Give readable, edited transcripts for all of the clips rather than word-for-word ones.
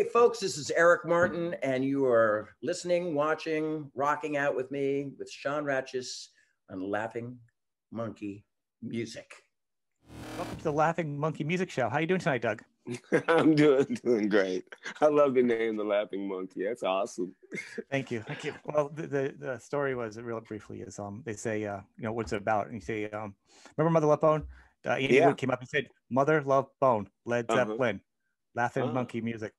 folks, this is Eric Martin, and you are listening, watching, rocking out with me with Sean Ratchis on Laughing Monkey Music. Welcome to the Laughing Monkey Music Show. How are you doing tonight, Doug? I'm doing great. I love the name, the Laughing Monkey. That's awesome. Thank you. Well, the story was, real briefly, is they say, what's it about? And you say, remember Mother Love Bone? Andy Wood came up and said, Mother Love Bone, Led Zeppelin, Laughing Monkey Music.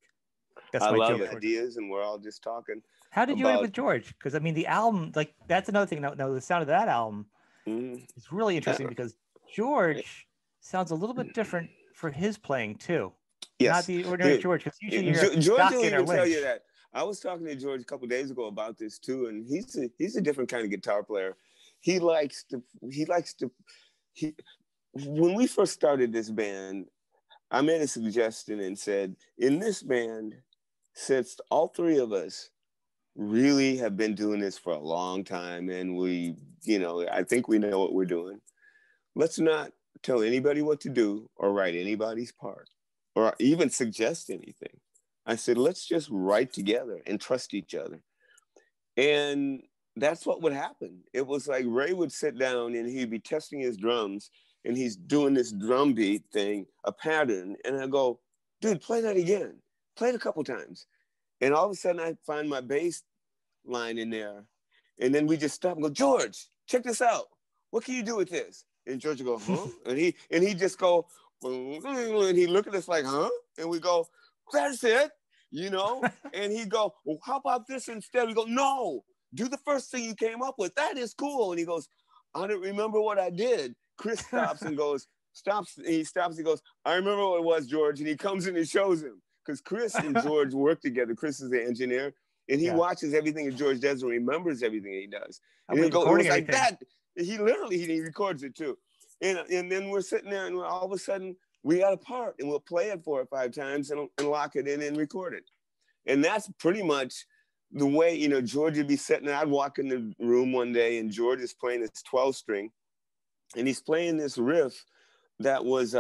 That's I my love joke. ideas, and we're all just talking. How did you end up with George? Because I mean, the album, like, that's another thing. Now, the sound of that album is really interesting because George sounds a little bit different for his playing too. Yes, not the ordinary George. Because usually you hear George will even tell you that. I was talking to George a couple of days ago about this too, and he's a different kind of guitar player. When we first started this band, I made a suggestion and said, in this band, since all three of us really have been doing this for a long time, and we, I think we know what we're doing, let's not tell anybody what to do or write anybody's part or even suggest anything. I said, let's just write together and trust each other. And that's what would happen. It was like Ray would sit down and he'd be testing his drums and he's doing this drum beat thing, a pattern. And I go, dude, play that again. Play it a couple times. And all of a sudden I find my bass line in there. And then we just stop and go, George, check this out. What can you do with this? And George would go, huh? And he just go, and he look at us like, huh? And we go, that's it, And he go, well, how about this instead? We go, no, do the first thing you came up with. That is cool. And he goes, I don't remember what I did. Chris stops and goes, he goes, I remember what it was, George. And he comes in and shows him. Because Chris and George work together. Chris is the engineer. And he watches everything that George does and remembers everything he does. And he goes, it was like that. He records it too. And then we're sitting there and all of a sudden we got a part and we'll play it 4 or 5 times and lock it in and record it. And that's pretty much the way, George would be sitting there. I'd walk in the room one day and George is playing this 12 string and he's playing this riff that was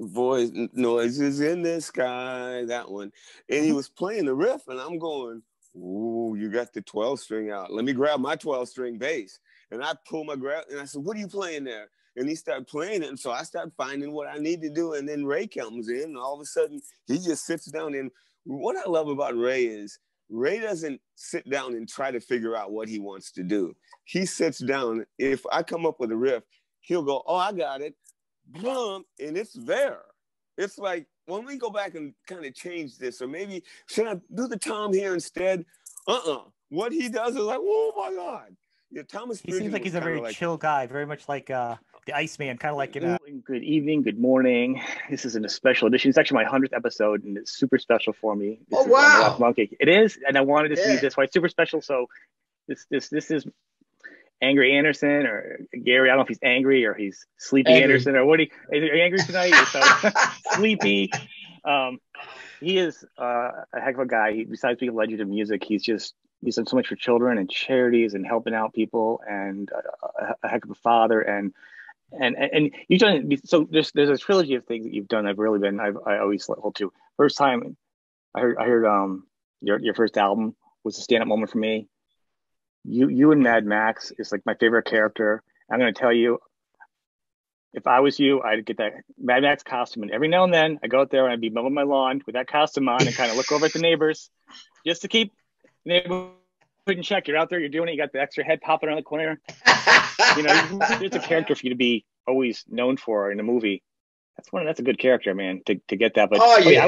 voice noises in the sky, that one. And he was playing the riff and I'm going, ooh, you got the 12 string out. Let me grab my 12 string bass. And I pull my grab and I said, what are you playing there? And he started playing it. And so I started finding what I need to do. And then Ray comes in and all of a sudden he just sits down. And what I love about Ray is Ray doesn't sit down and try to figure out what he wants to do. He sits down. If I come up with a riff, he'll go, oh, I got it. Boom, and it's there. It's like, when we go back and kind of change this, or maybe should I do the tom here instead? What he does is like, oh my God. Yeah, Thomas. He seems like he's a very chill guy, very much like the Iceman, kind of like Good evening, good morning. This is a special edition. It's actually my 100th episode, and it's super special for me. This is wow! Monkey. It is, and I wanted to see this why it's super special. So this is Angry Anderson or Gary. I don't know if he's angry or he's Sleepy Anderson or what. Are you angry tonight? Sleepy. He is a heck of a guy. Besides being a legend of music, he's done so much for children and charities and helping out people, and a heck of a father. And you've done so. There's a trilogy of things that you've done. I always hold to. First time I heard your first album was a stand up moment for me. You and Mad Max is like my favorite character. I'm going to tell you, if I was you, I'd get that Mad Max costume, and every now and then I go out there and I'd be mowing my lawn with that costume on and kind of look over at the neighbors just to keep neighborhood in check. You're out there, you're doing it. You got the extra head popping around the corner. It's a character for you to be always known for in a movie. That's a good character, man. To get that. But I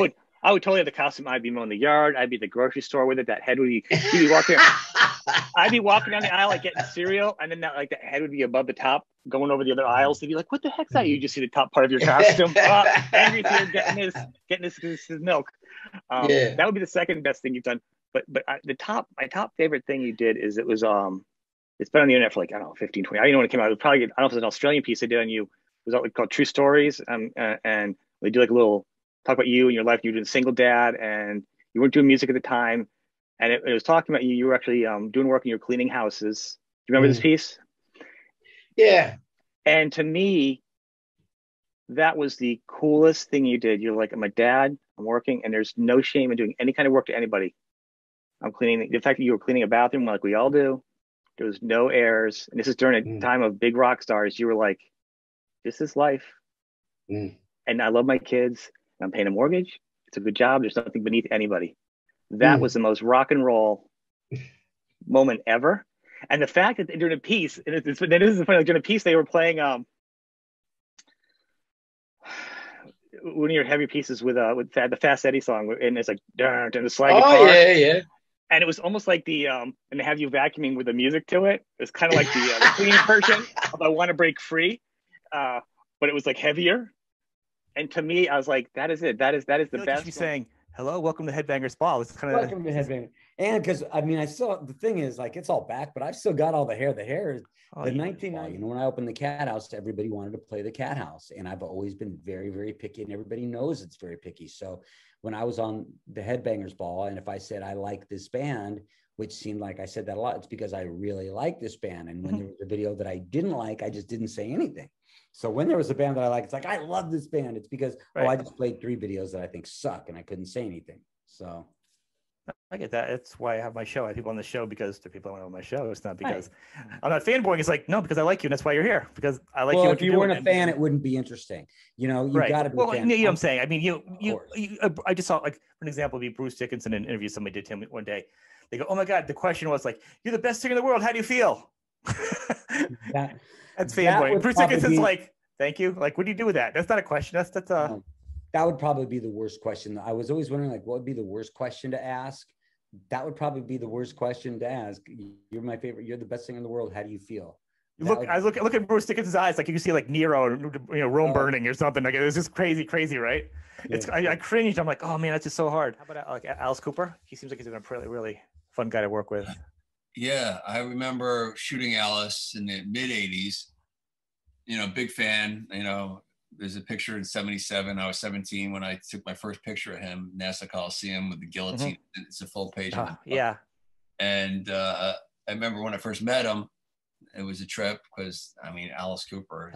would totally have the costume. I'd be mowing the yard. I'd be at the grocery store with it. That head would be walking. I'd be walking down the aisle like getting cereal, and then that head would be above the top, going over the other aisles. They'd be like, "What the heck's that?" You just see the top part of your costume. Angry here getting his milk. That would be the second best thing you've done. But my top favorite thing you did is it's been on the internet for like, I don't know, 15, 20. I don't know when it came out. It was probably, I don't know if it was an Australian piece they did on you. It was called True Stories. And they do like a little talk about you and your life. You were doing single dad and you weren't doing music at the time. And it was talking about you. You were actually doing work and you were cleaning houses. Do you remember this piece? Yeah. And to me, that was the coolest thing you did. You're like, I'm a dad. I'm working, and there's no shame in doing any kind of work to anybody. I'm cleaning. The fact that you were cleaning a bathroom like we all do, there was no errors. And this is during a time of big rock stars. You were like, this is life. And I love my kids. I'm paying a mortgage. It's a good job. There's nothing beneath anybody. That was the most rock and roll moment ever. And the fact that during a piece, and this is funny, like during a piece, they were playing one of your heavy pieces with the Fast Eddie song, and it's like and the slide guitar. Yeah. And it was almost like the and they have you vacuuming with the music to it. It was kind of like the clean version of "I Want to Break Free," but it was like heavier. And to me, I was like, "That is it. That is the best." You should be saying, "Hello, welcome to Headbangers Ball." It's kind of welcome to Headbangers. And because I mean, I still, the thing is, like, it's all back, but I've still got all the hair. The hair is the 1990. You know, when I opened the Cat House, everybody wanted to play the Cat House, and I've always been very, very picky, and everybody knows it's very picky. So when I was on the Headbangers Ball, and if I said I like this band, which seemed like I said that a lot, it's because I really like this band. And when there was a video that I didn't like, I just didn't say anything. So when there was a band that I like, it's like, I love this band. It's because, I just played 3 videos that I think suck, and I couldn't say anything. So I get that. It's why I have my show. I have people on the show because the people I want on my show. It's not because I'm not fanboying. It's like, no, because I like you, and that's why you're here. Because I like you. If you weren't a fan, it wouldn't be interesting. You know, you got to be. Well, you know what I'm saying. I mean, I just saw, like, for an example, would be Bruce Dickinson in an interview somebody did to him one day. They go, "Oh my God!" The question was like, "You're the best singer in the world. How do you feel?" That's fanboying. Bruce Dickinson's like, "Thank you." Like, what do you do with that? That's not a question. That's that would probably be the worst question. I was always wondering, like, what would be the worst question to ask? That would probably be the worst question to ask. You're my favorite. You're the best singer in the world. How do you feel? Look at Bruce Dickinson's eyes. Like, you can see like Nero, Rome burning or something. Like, it was just crazy, right? Yeah. I cringed. I'm like, oh man, that's just so hard. How about like Alice Cooper? He seems like he's a really fun guy to work with. Yeah, I remember shooting Alice in the mid '80s. You know, big fan. You know, there's a picture in '77. I was 17 when I took my first picture of him, NASA Coliseum with the guillotine. It's a full page. Yeah. And I remember when I first met him, it was a trip because, I mean, Alice Cooper.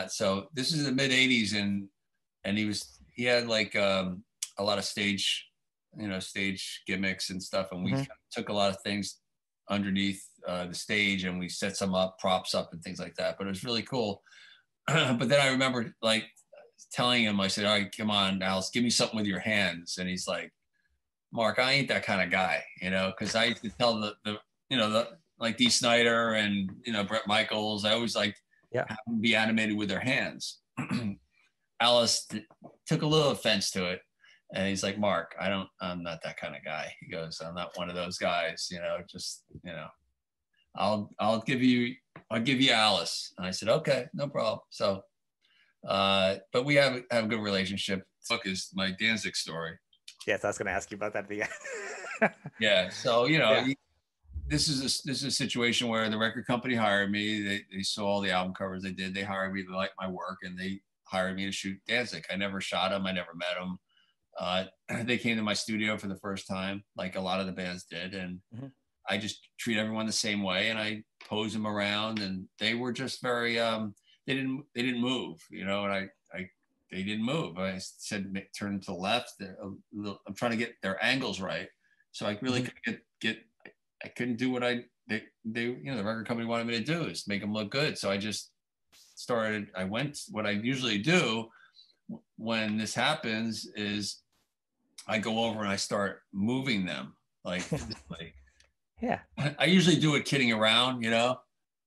So this is the mid '80s, and he had like a lot of stage gimmicks and stuff, and we took a lot of things underneath the stage, and we set some up, props up, and things like that. But it was really cool. But then I remember like telling him, I said, "All right, come on, Alice, give me something with your hands." And he's like, "Mark, I ain't that kind of guy," you know, because I used to tell the like Dee Snider and Bret Michaels, I always liked have them be animated with their hands. Alice took a little offense to it, and he's like, "Mark, I'm not that kind of guy." He goes, "I'm not one of those guys, I'll give you Alice." And I said, "Okay, no problem." So, but we have a good relationship. Fuck is my Danzig story. Yes, I was going to ask you about that at the end. Yeah. So, this is a situation where the record company hired me. They saw all the album covers they did. They hired me to like my work, and they hired me to shoot Danzig. I never shot him. I never met him. They came to my studio for the first time, like a lot of the bands did. And I just treat everyone the same way, and I pose them around, and they were just very, they didn't move, and they didn't move. I said, turn to the left. I'm trying to get their angles right. So I really couldn't I couldn't do what the record company wanted me to do, is make them look good. So I just what I usually do when this happens is I go over and I start moving them like yeah. I usually do it kidding around,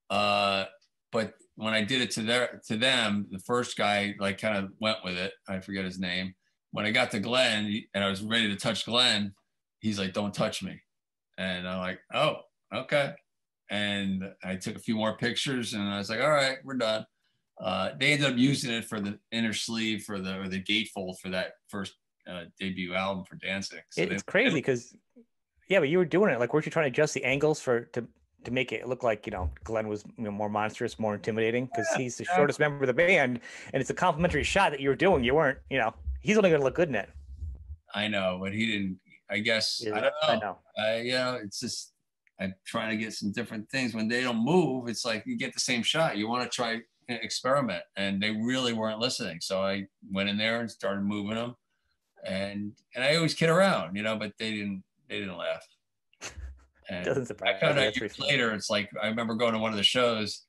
but when I did it to them, the first guy like kind of went with it. I forget his name. When I got to Glen and I was ready to touch Glen, he's like, "Don't touch me." And I'm like, "Oh, okay." And I took a few more pictures, and I was like, "All right, we're done." They ended up using it for the inner sleeve or the gatefold for that first debut album for Danzig. So it's crazy because, but you were doing it. Like, weren't you trying to adjust the angles to make it look like, Glen was more monstrous, more intimidating, because he's the shortest member of the band, and it's a complimentary shot that you were doing. You weren't, he's only going to look good in it. I know, but he didn't. I guess I don't know. It's just I'm trying to get some different things. When they don't move, it's like you get the same shot. You want to try, experiment, and they really weren't listening. So I went in there and started moving them, and I always kid around, you know, but they didn't laugh. And doesn't surprise I found me. out years later, it's like, I remember going to one of the shows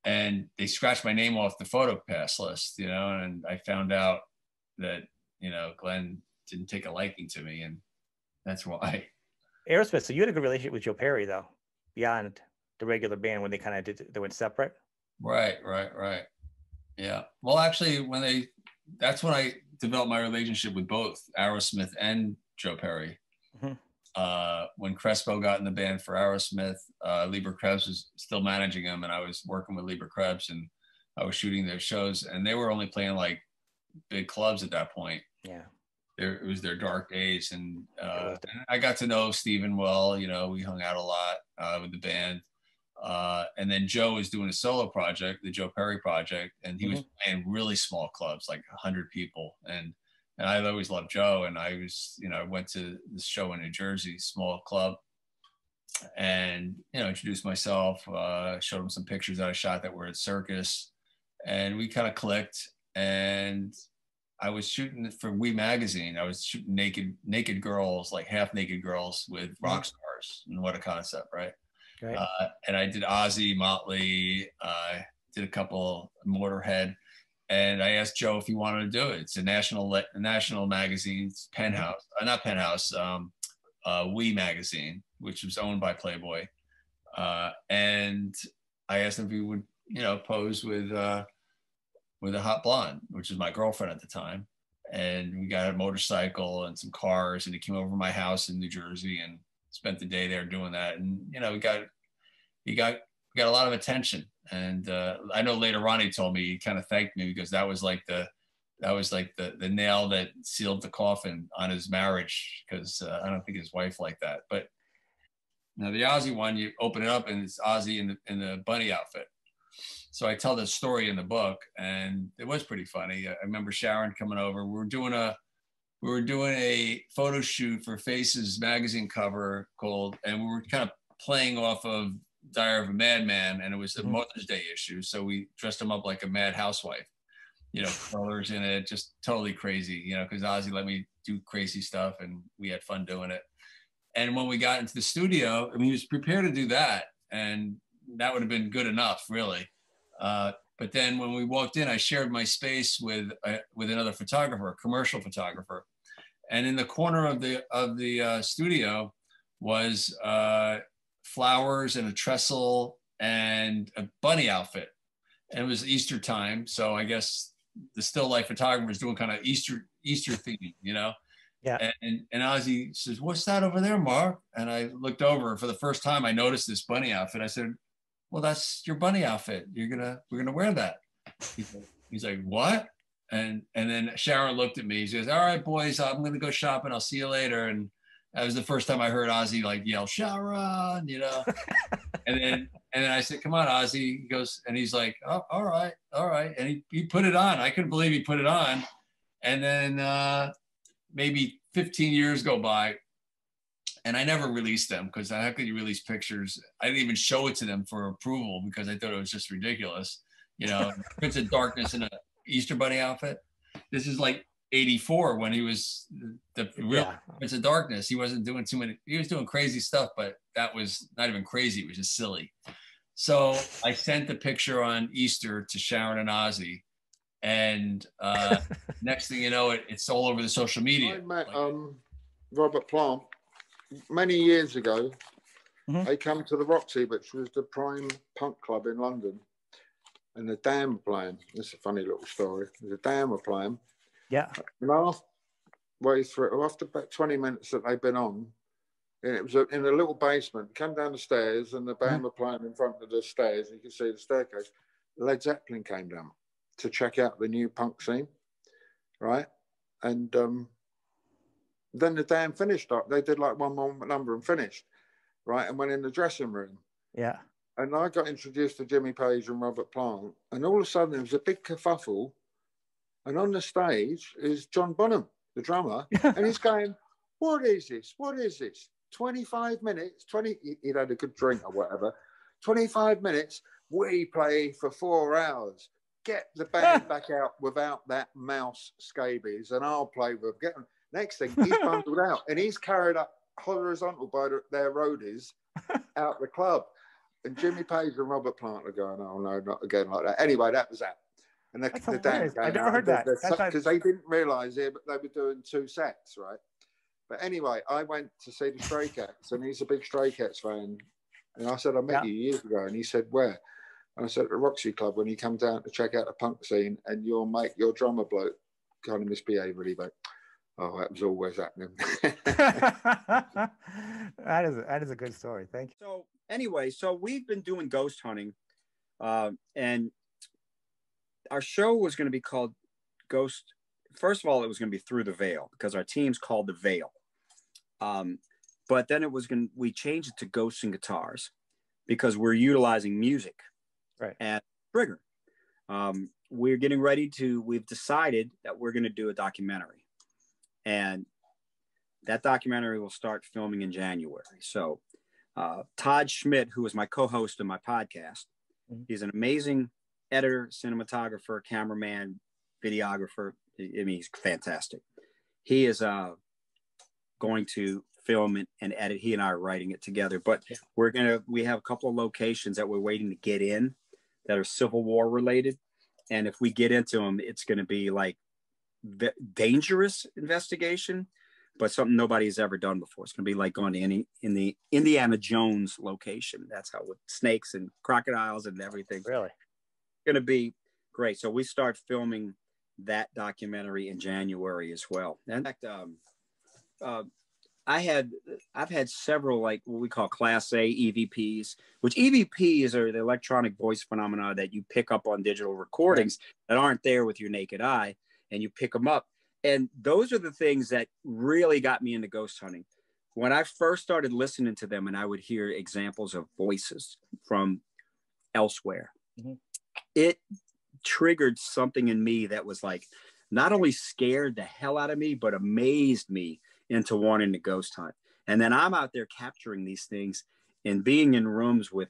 and they scratched my name off the photo pass list, you know, and I found out that, you know, Glen didn't take a liking to me, and that's why. Aerosmith, so you had a good relationship with Joe Perry, though, beyond the regular band when they went separate? Right. Yeah. Well, actually, that's when I developed my relationship with both Aerosmith and Joe Perry. Mm-hmm. When Crespo got in the band for Aerosmith, Lieber Krebs was still managing him, and I was working with Lieber Krebs, and I was shooting their shows, and they were only playing like big clubs at that point. Yeah. It was their dark days, and I got to know Steven well. You know, we hung out a lot with the band. And then Joe was doing a solo project, the Joe Perry project, and he was playing really small clubs, like 100 people. And I always loved Joe, and I was, you know, I went to this show in New Jersey, small club, and, you know, introduced myself, showed him some pictures that I shot that were at Circus, and we kind of clicked. And I was shooting for We Magazine. I was shooting naked girls, like half naked girls with rock stars, and what a concept, right? Right. And I did Ozzy, Motley, did a couple Motorhead, and I asked Joe if he wanted to do it. It's a national magazine, Penthouse, not Penthouse, We Magazine, which was owned by Playboy. And I asked him if he would, you know, pose with a hot blonde, which was my girlfriend at the time. And we got a motorcycle and some cars, and he came over to my house in New Jersey and spent the day there doing that. And, you know, he got a lot of attention. And I know later on he told me, he kind of thanked me because that was like the nail that sealed the coffin on his marriage, because I don't think his wife liked that. But now the Ozzy one, you open it up and it's Ozzy in the bunny outfit. So I tell the story in the book, and it was pretty funny. I remember Sharon coming over. We were doing a photo shoot for Faces magazine cover and we were kind of playing off of Diary of a Madman, and it was a Mother's Day issue. So we dressed him up like a mad housewife, you know, colors in it, just totally crazy, you know, because Ozzy let me do crazy stuff and we had fun doing it. And when we got into the studio, I mean, he was prepared to do that, and that would have been good enough, really. But then when we walked in, I shared my space with another photographer, a commercial photographer. And in the corner of the studio was flowers and a trestle and a bunny outfit. And it was Easter time. So I guess the still life photographer is doing kind of Easter theme, you know? Yeah. And Ozzy says, "What's that over there, Mark?" And I looked over. For the first time, I noticed this bunny outfit. I said, "Well, that's your bunny outfit. We're gonna wear that." He's like, "What?" And then Sharon looked at me. She goes, "All right, boys, I'm gonna go shopping. I'll see you later." And that was the first time I heard Ozzy like yell "Sharon," you know. and then I said, "Come on, Ozzy." He goes, and he's like, "Oh, all right." And he put it on. I couldn't believe he put it on. And then maybe 15 years go by, and I never released them, because how could you release pictures? I didn't even show it to them for approval because I thought it was just ridiculous. You know, Prince of Darkness in an Easter Bunny outfit. This is like 84 when he was the real Prince of Darkness. He wasn't doing too many, he was doing crazy stuff, but that was not even crazy. It was just silly. So I sent the picture on Easter to Sharon and Ozzy. And next thing you know, it's all over the social media. I met Robert Plant many years ago. They come to the Roxy, which was the prime punk club in London, and the Damned were playing. This is a funny little story. The Damned were playing. Yeah. And after about 20 minutes that they'd been on, and it was in a little basement, come down the stairs, and the band were playing in front of the stairs. You could see the staircase. Led Zeppelin came down to check out the new punk scene, right? And then the Damned finished up. They did like one more number and finished, right? And went in the dressing room. Yeah. And I got introduced to Jimmy Page and Robert Plant. And all of a sudden there was a big kerfuffle. And on the stage is John Bonham, the drummer. And he's going, "What is this? What is this? 25 minutes, he'd had a good drink or whatever. 25 minutes, we play for 4 hours. get the band back out without that mouse scabies, and I'll play with them. Next thing, he's bundled out, and he's carried up horizontal by their roadies out the club. And Jimmy Page and Robert Plant are going, oh no, not again like that. Anyway, that was that. And the dance I never heard that. Because they didn't realise it, but they were doing 2 sets, right? But anyway, I went to see the Stray Cats, and he's a big Stray Cats fan. And I said, I met you years ago. And he said, where? And I said, at the Roxy Club, when you come down to check out the punk scene, and your mate, your drummer bloke, kind of misbehaved really, but oh, that was always happening. That is a good story. Thank you. So anyway, so we've been doing ghost hunting, and our show was going to be called Ghost. First of all, it was going to be Through the Veil, because our team's called the Veil. But then we changed it to Ghosts and Guitars, because we're utilizing music, right? And Trigger. We've decided that we're going to do a documentary, and that documentary will start filming in January. So Todd Schmidt, who is my co-host of my podcast, he's an amazing editor, cinematographer, cameraman, videographer. I mean, he's fantastic. He is going to film and edit. He and I are writing it together, but we have a couple of locations that we're waiting to get in that are Civil War related. And if we get into them, it's going to be like dangerous investigation, but something nobody's ever done before. It's going to be like going to in the Indiana Jones location. That's how, with snakes and crocodiles and everything. Really? Going to be great. So we start filming that documentary in January as well. In fact, I've had several, like what we call Class A EVPs, which EVPs are the electronic voice phenomena that you pick up on digital recordings that aren't there with your naked eye, and you pick them up. And those are the things that really got me into ghost hunting. When I first started listening to them, and I would hear examples of voices from elsewhere, it triggered something in me that was like, not only scared the hell out of me, but amazed me into wanting to ghost hunt. And then I'm out there capturing these things and being in rooms with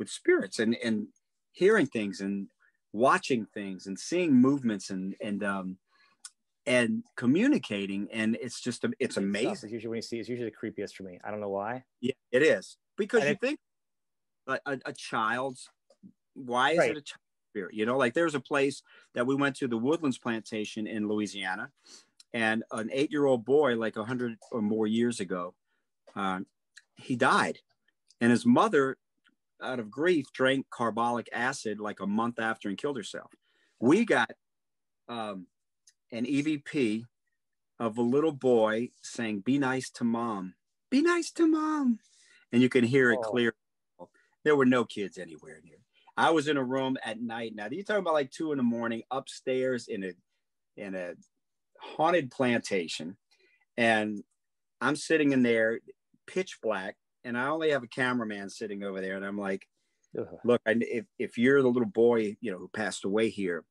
spirits and hearing things and watching things and seeing movements and communicating. And it's just, it's amazing. It's usually when you see, it's usually the creepiest for me. I don't know why. Yeah, it is. Because you think a child's, why is it a child spirit? You know, like there's a place that we went to, the Woodlands Plantation in Louisiana, and an 8-year-old boy, like 100 or more years ago, he died. And his mother, out of grief, drank carbolic acid like a month after and killed herself. We got an EVP of a little boy saying, "Be nice to mom. Be nice to mom." And you can hear it clear. There were no kids anywhere near. I was in a room at night. Now, you're talking about like 2 a.m. upstairs in a haunted plantation, and I'm sitting in there pitch black, and I only have a cameraman sitting over there, and I'm like, look, if you're the little boy, you know, who passed away here,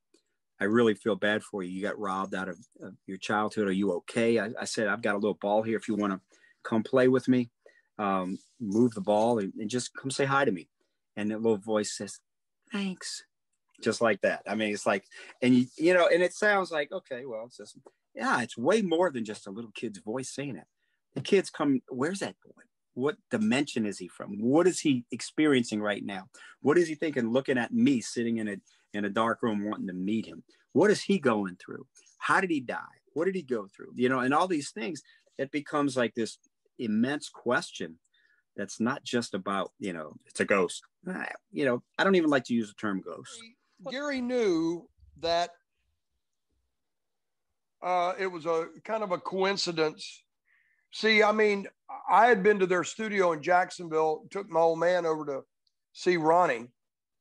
I really feel bad for you. You got robbed out of your childhood. Are you okay? I said, I've got a little ball here if you want to come play with me. Move the ball and just come say hi to me. And that little voice says, "Thanks." Just like that. I mean, it's like, and you know, and it sounds like, okay, well, it's just, yeah, it's way more than just a little kid's voice saying it. The kids come, where's that boy? What dimension is he from? What is he experiencing right now? What is he thinking, looking at me sitting in a dark room wanting to meet him? What is he going through? How did he die? What did he go through? You know, and all these things, it becomes like this immense question that's not just about, you know, it's a ghost. You know, I don't even like to use the term ghost. Gary knew that it was a kind of a coincidence. See, I mean, I had been to their studio in Jacksonville, took my old man over to see Ronnie.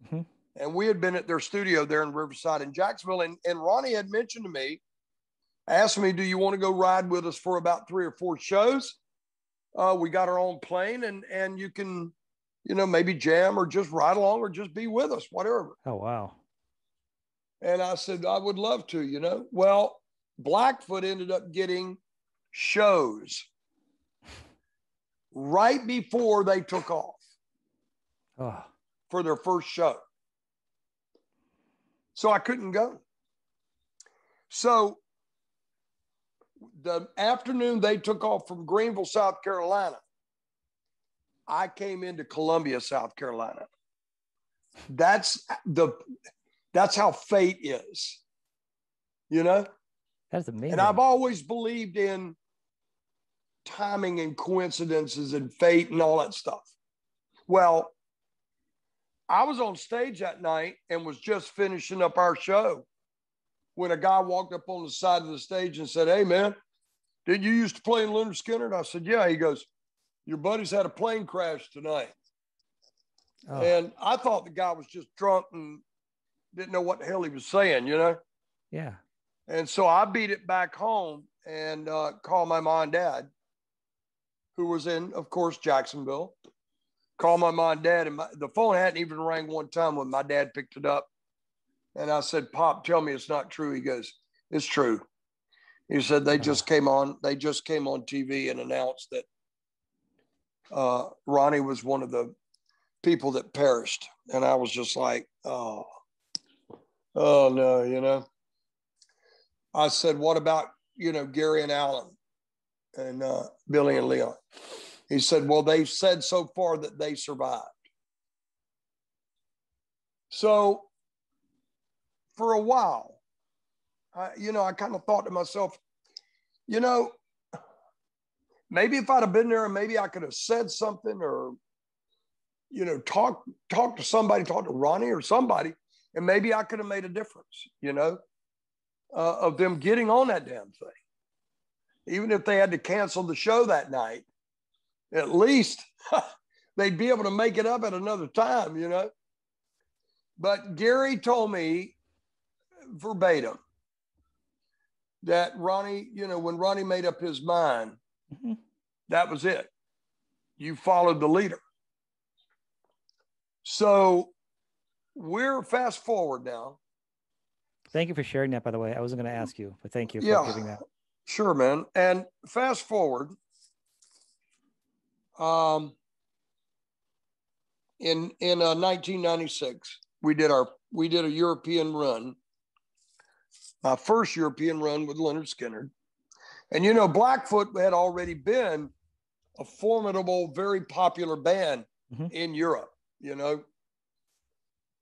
And we had been at their studio there in Riverside in Jacksonville. And Ronnie had mentioned to me, asked me, do you want to go ride with us for about 3 or 4 shows? We got our own plane and you can, you know, maybe jam or just ride along or just be with us, whatever. Oh, wow. And I said, I would love to, you know. Well, Blackfoot ended up getting shows right before they took off for their first show. So I couldn't go. So the afternoon they took off from Greenville, South Carolina, I came into Columbia, South Carolina. That's how fate is, you know? That's amazing. And I've always believed in timing and coincidences and fate and all that stuff. Well, I was on stage that night and was just finishing up our show when a guy walked up on the side of the stage and said, "Hey, man, did you used to play in Lynrd Skynrd?" I said, "Yeah." He goes, "Your buddy's had a plane crash tonight." Oh. And I thought the guy was just drunk and didn't know what the hell he was saying, you know? Yeah. And so I beat it back home and called my mom and dad, who was in, of course, Jacksonville. Called my mom and dad, and the phone hadn't even rang one time when my dad picked it up. And I said, "Pop, tell me it's not true." He goes, "It's true." He said, they just came on TV and announced that Ronnie was one of the people that perished. And I was just like, oh no, you know. I said, "What about, you know, Gary and Alan and Billy and Leon?" He said, "Well, they've said so far that they survived." So for a while, I kind of thought to myself, you know, maybe if I'd have been there and maybe I could have said something or, you know, talk to somebody, talk to Ronnie or somebody, and maybe I could have made a difference, you know, of them getting on that damn thing. Even if they had to cancel the show that night, at least they'd be able to make it up at another time, you know. But Gary told me verbatim that Ronnie, you know, when Ronnie made up his mind, that was it. You followed the leader. So we're fast forward now. Thank you for sharing that, by the way. I wasn't going to ask you, but thank you for giving that. Sure, man. And fast forward, in 1996, we did a European run, my first European run with Lynrd Skynrd. And, you know, Blackfoot had already been a formidable, very popular band in Europe, you know.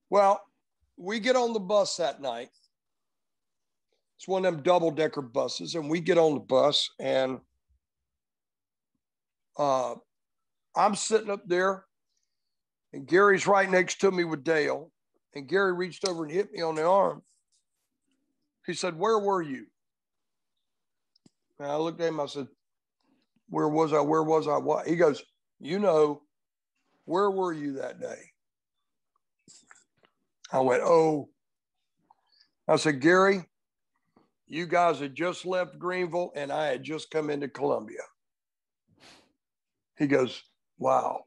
Well, we get on the bus that night. It's one of them double-decker buses, and we get on the bus, and I'm sitting up there, and Gary's right next to me with Dale, and Gary reached over and hit me on the arm. He said, "Where were you?" And I looked at him, I said, Where was I? What? He goes, "You know, where were you that day?" I went, "Oh." I said, "Gary, you guys had just left Greenville and I had just come into Columbia." He goes, "Wow."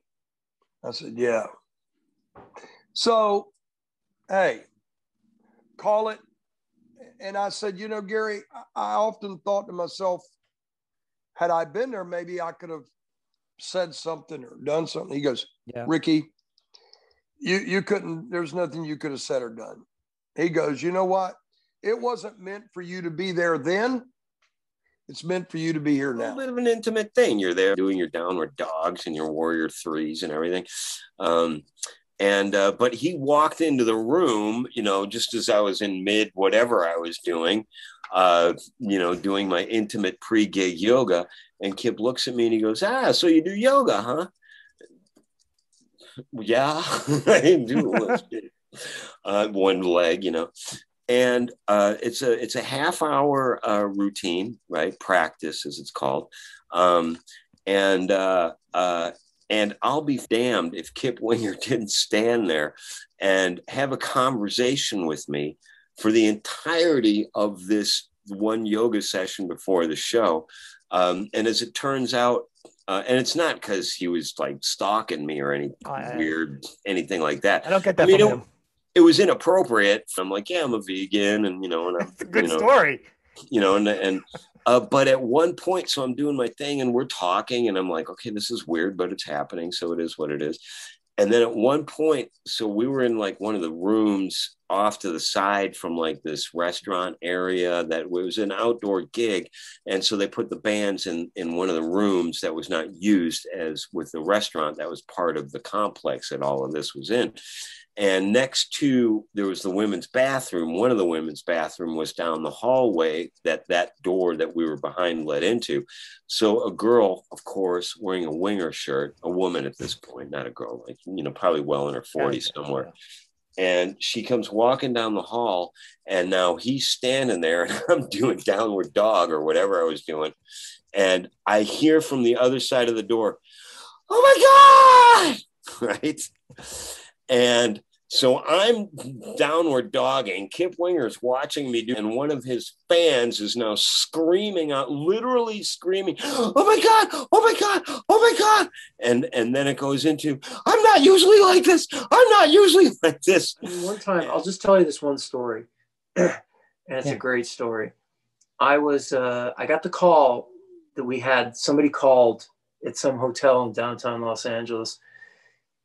I said, "Yeah." So, hey, call it. And I said, "You know, Gary, I often thought to myself, had I been there, maybe I could have said something or done something." He goes, "Rikki, you couldn't, there's nothing you could have said or done." He goes, "You know what? It wasn't meant for you to be there then. It's meant for you to be here now." A little bit of an intimate thing. You're there doing your downward dogs and your warrior threes and everything. But he walked into the room, you know, just as I was in mid whatever I was doing, you know, doing my intimate pre-gig yoga. And Kip looks at me and he goes, "Ah, so you do yoga, huh?" Yeah, I do. One leg, you know. And it's a half-hour routine, right? Practice, as it's called. And I'll be damned if Kip Winger didn't stand there and have a conversation with me for the entirety of this one yoga session before the show. And as it turns out, and it's not because he was like stalking me or anything like that. I don't get that from him. It was inappropriate. I'm like, "Yeah, I'm a vegan," and you know, and it's a good story. You know, but at one point, so I'm doing my thing and we're talking, and I'm like, "Okay, this is weird, but it's happening, so it is what it is." And then at one point, so we were in like one of the rooms off to the side from like this restaurant area that was an outdoor gig. And so they put the bands in one of the rooms that was not used as with the restaurant that was part of the complex that all of this was in. And next to, there was the women's bathroom. One of the women's bathroom was down the hallway that door that we were behind led into. So a girl, of course, wearing a winger shirt, a woman at this point, not a girl, like, you know, probably well in her 40s somewhere. And she comes walking down the hall, and now he's standing there, and I'm doing downward dog or whatever I was doing. And I hear from the other side of the door, "Oh my God!" Right? And so I'm downward dogging. Kip Winger's watching me do, and one of his fans is now screaming out, literally screaming, "Oh my God, oh my God, oh my God." And then it goes into, "I'm not usually like this. I'm not usually like this." One time, I'll just tell you this one story. And it's a great story. I got the call that we had somebody called at some hotel in downtown Los Angeles.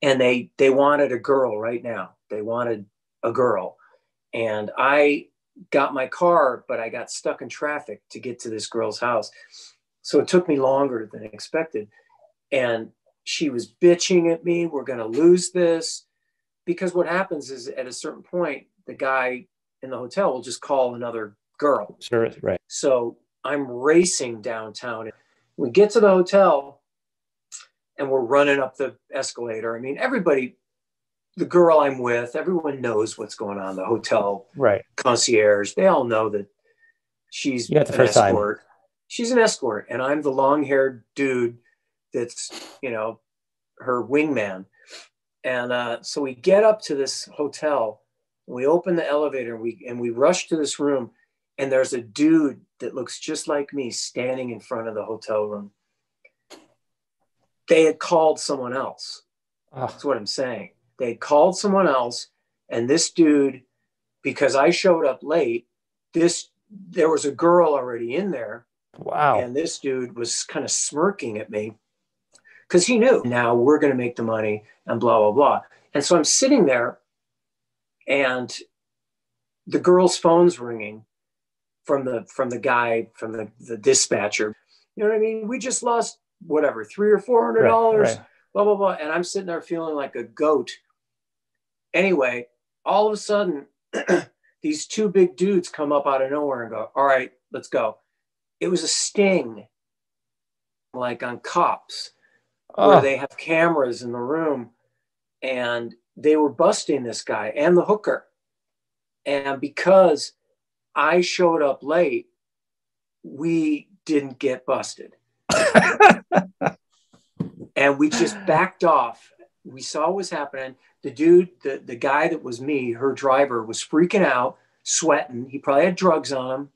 And they wanted a girl right now. They wanted a girl. And I got my car, but I got stuck in traffic to get to this girl's house. So it took me longer than expected. And she was bitching at me, "We're going to lose this." Because what happens is at a certain point, the guy in the hotel will just call another girl. Sure, right. So I'm racing downtown. We get to the hotel, and we're running up the escalator. I mean, everybody, the girl I'm with, everyone knows what's going on. The hotel concierge, they all know that she's an escort. She's an escort, and I'm the long-haired dude that's, you know, her wingman. And so we get up to this hotel, and we open the elevator, and we rush to this room, and there's a dude that looks just like me standing in front of the hotel room. They had called someone else. That's what I'm saying. They had called someone else, and this dude, because I showed up late, there was a girl already in there. Wow. And this dude was kind of smirking at me because he knew now we're going to make the money and blah, blah, blah. And so I'm sitting there, and the girl's phone's ringing from the guy, from the dispatcher. You know what I mean? We just lost whatever, $300 or $400, blah, blah, blah. And I'm sitting there feeling like a goat. Anyway, all of a sudden, these two big dudes come up out of nowhere and go, "All right, let's go." It was a sting, like on Cops, where they have cameras in the room, and they were busting this guy and the hooker. And because I showed up late, we didn't get busted. And we just backed off. We saw what was happening. The dude, the guy that was me, her driver, was freaking out, sweating. He probably had drugs on him,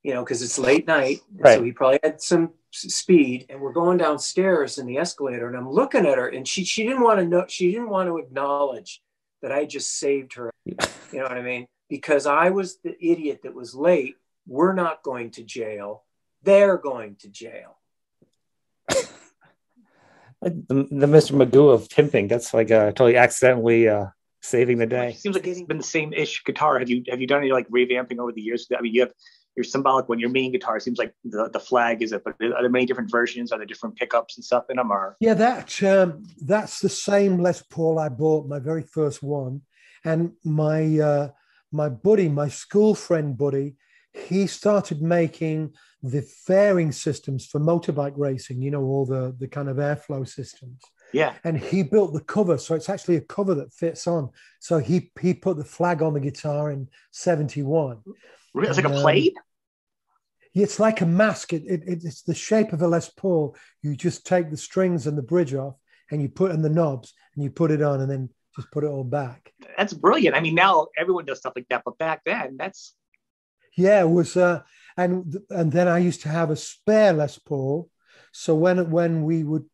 you know, because it's late night. So he probably had some speed. And we're going downstairs in the escalator, and I'm looking at her, and she didn't want to know. She didn't want to acknowledge that I just saved her. You know what I mean? Because I was the idiot that was late. We're not going to jail. They're going to jail. The Mr. Magoo of pimping. That's like totally accidentally saving the day. It seems like it's been the same ish guitar. Have you done any like revamping over the years? I mean, you have your symbolic when your main guitar. It seems like the flag is it, but are there many different versions? Are there different pickups and stuff in them? Or yeah, that's the same Les Paul I bought, my very first one, and my buddy, my school friend buddy, he started making the fairing systems for motorbike racing, you know, all the kind of airflow systems. Yeah. And he built the cover. So it's actually a cover that fits on. So he put the flag on the guitar in 71. Really? It's like a plate? It's like a mask. It's the shape of a Les Paul. You just take the strings and the bridge off, and you put in the knobs, and you put it on, and then just put it all back. That's brilliant. I mean, now everyone does stuff like that, but back then, that's... Yeah, it was... And then I used to have a spare Les Paul. So when we would,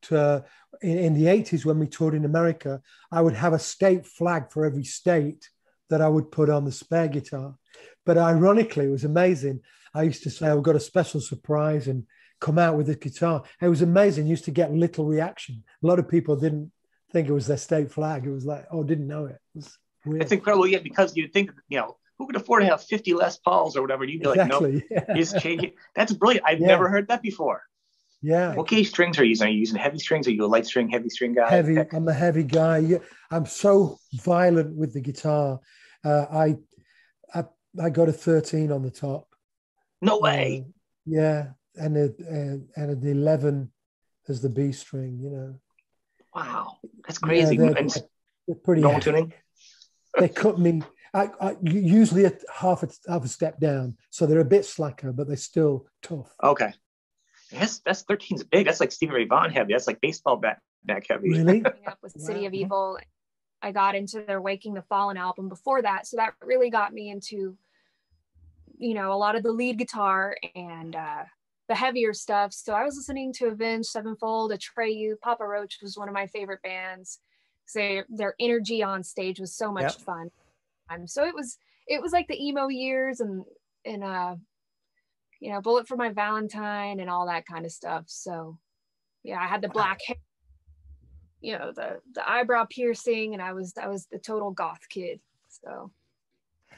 in the 80s, when we toured in America, I would have a state flag for every state that I would put on the spare guitar. But ironically, it was amazing. I used to say, I've got a special surprise and come out with this guitar. It was amazing. You used to get little reaction. A lot of people didn't think it was their state flag. It was like, oh, didn't know it. It's incredible. Yeah, because you'd think, who could afford to have 50 Les Pauls or whatever? You'd be like, no, he's changing. That's brilliant. I've never heard that before. Yeah. What gauge strings are you using? Are you using heavy strings? Are you a light string, heavy string guy? Heavy. I'm a heavy guy. Yeah. I'm so violent with the guitar. I got a 13 on the top. No way. Yeah, and an 11 as the B string. Wow, that's crazy. Yeah, they're pretty. Normal tuning. They cut me. I usually at half a step down, so they're a bit slacker, but they're still tough. Okay. Yes, that's 13's big. That's like Stevie Ray Vaughan heavy. That's like baseball bat heavy. Really? Up with City of Evil, I got into their Waking the Fallen album before that, so that really got me into, a lot of the lead guitar and the heavier stuff. So I was listening to Avenged Sevenfold, Atreyu, Papa Roach was one of my favorite bands. So their energy on stage was so much fun. So it was like the emo years and Bullet for My Valentine and all that kind of stuff. So yeah, I had the black hair, the eyebrow piercing, and I was the total goth kid. So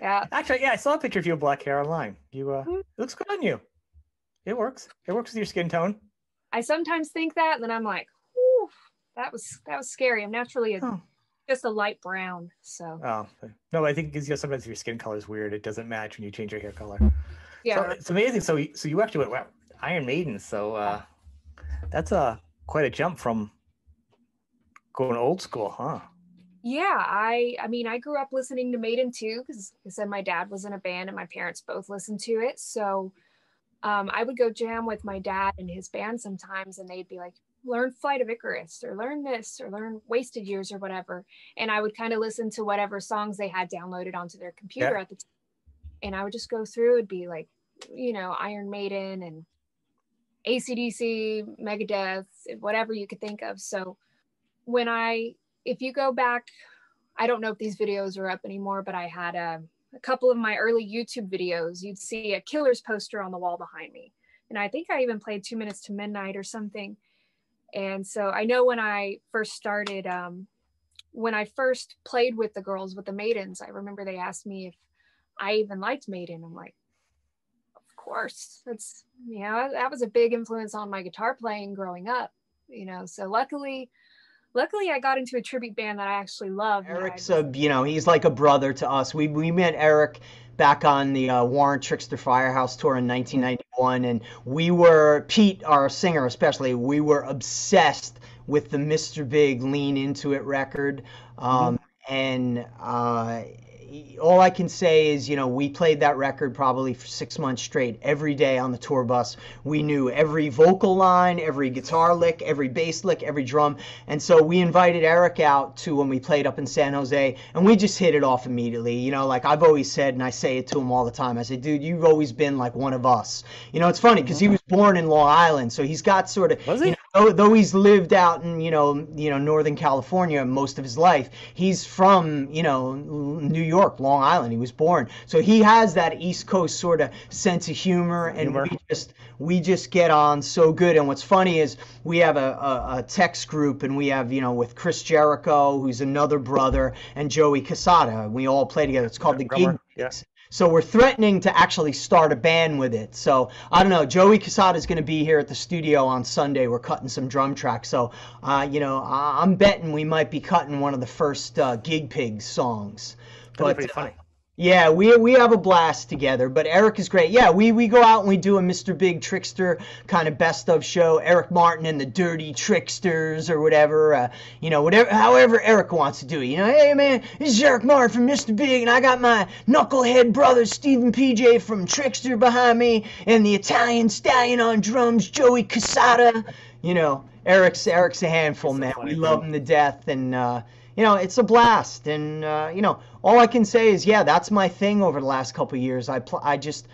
yeah. Actually, I saw a picture of you with black hair online. It looks good on you. It works. It works with your skin tone. I sometimes think that, and then I'm like, whew, that was scary. I'm naturally just a light brown. So no, I think because sometimes your skin color is weird. It doesn't match when you change your hair color. Yeah, so it's amazing. So you actually went Iron Maiden. So that's quite a jump from going old school, huh? Yeah, I mean, I grew up listening to Maiden too, because I said my dad was in a band and my parents both listened to it. So I would go jam with my dad and his band sometimes, and they'd be like, learn Flight of Icarus or learn this or learn Wasted Years or whatever. And I would kind of listen to whatever songs they had downloaded onto their computer at the time. And I would just go through, it'd be like, Iron Maiden and AC/DC, Megadeth, whatever you could think of. So if you go back, I don't know if these videos are up anymore, but I had a couple of my early YouTube videos, you'd see a Killers poster on the wall behind me. And I think I even played 2 Minutes to Midnight or something. And so I know when I first started, when I first played with the girls, with the Maidens, I remember they asked me if I even liked Maiden. I'm like, of course. That's, that was a big influence on my guitar playing growing up, so luckily I got into a tribute band that I actually love. Eric's he's like a brother to us. We met Eric back on the Warren Trickster Firehouse tour in 1991, and we were, Pete, our singer especially, we were obsessed with the Mr. Big Lean Into It record. And all I can say is, we played that record probably for 6 months straight, every day on the tour bus. We knew every vocal line, every guitar lick, every bass lick, every drum. And so we invited Eric out to when we played up in San Jose, and we just hit it off immediately. Like I've always said, and I say it to him all the time, I say, dude, you've always been like one of us. It's funny because he was born in Long Island, so he's got sort of, was he? Though he's lived out in, Northern California most of his life, he's from, New York, Long Island. He was born. So he has that East Coast sort of sense of humor, and we just get on so good. And what's funny is we have a text group, and we have, with Chris Jericho, who's another brother, and Joey Casada. We all play together. It's called the Gig. So we're threatening to actually start a band with it. So I don't know. Joey Casada is going to be here at the studio on Sunday. We're cutting some drum tracks. So, I'm betting we might be cutting one of the first Gig Pigs songs. That'd be pretty funny. Yeah, we have a blast together, but Eric is great. Yeah, we go out and we do a Mr. Big Trickster kind of best of show. Eric Martin and the Dirty Tricksters or whatever, however Eric wants to do it. Hey man, this is Eric Martin from Mr. Big, and I got my knucklehead brother Stephen PJ from Trickster behind me, and the Italian Stallion on drums, Joey Casada. Eric's a handful, man. We love him to death, and it's a blast. And all I can say is, that's my thing over the last couple of years. I just,